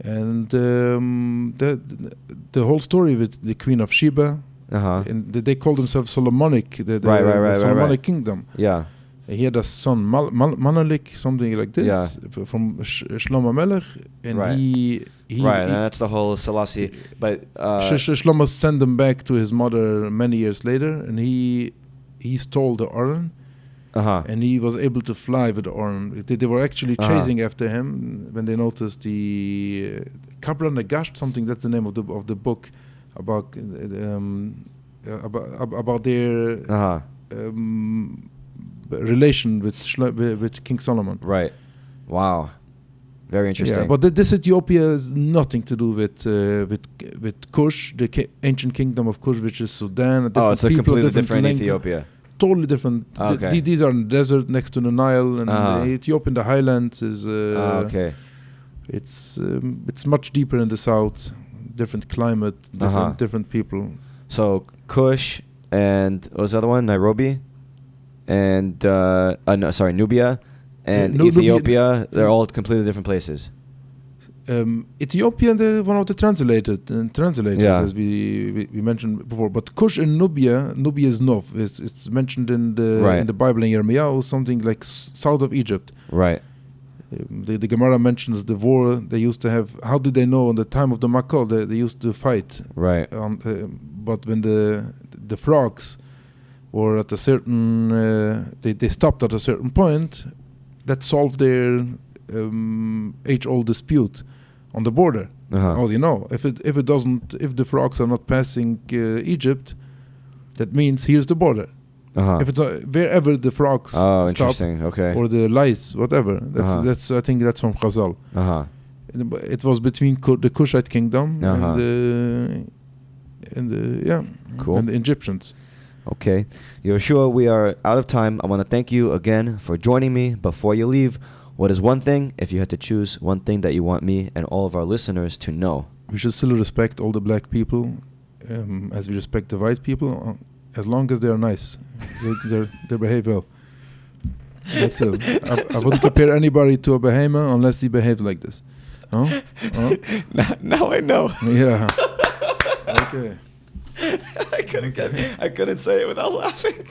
And the whole story with the Queen of Sheba, and they call themselves Solomonic, the Solomonic kingdom. Yeah. He had a son, Manelik, something like this, from Shlomo Melech, and he and that's the whole Selassie. But Shlomo sent him back to his mother many years later, and he stole the Aron, and he was able to fly with the Aron. They were actually chasing after him when they noticed the Kabra Nagash, something. That's the name of the book about their relation with King Solomon. Right. Wow. Very interesting. Yeah, but this Ethiopia has nothing to do with Kush, the ancient kingdom of Kush, which is Sudan. It's a completely different Ethiopia. Totally different. Okay. These are in the desert next to the Nile, and Ethiopia in the highlands is. Okay. It's much deeper in the south. Different climate, different people. So Kush and what was the other one? Nairobi. And Nubia and Ethiopia, they're all completely different places. Ethiopia, one of the translators, as we mentioned before. But Kush and Nubia is Nov. It's mentioned in the Bible in Yirmiyahu, something like south of Egypt. Right. The Gemara mentions the war they used to have. How did they know on the time of the Makol they used to fight? Right. But when the frogs or at a certain they stopped at a certain point, that solved their age-old dispute on the border. If the frogs are not passing Egypt, that means here's the border. If it's wherever the frogs stop, or the lice, whatever, that's I think that's from Chazal. It was between the Kushite kingdom and the cool. and the Egyptians. Okay. Yehoshuah, we are out of time. I want to thank you again for joining me. Before you leave, what is one thing, if you had to choose one thing that you want me and all of our listeners to know? We should still respect all the black people as we respect the white people, as long as they are nice. they behave well. That's it. I wouldn't compare anybody to a Bahama unless he behaved like this. Oh? Now I know. Yeah. Okay. I couldn't say it without laughing.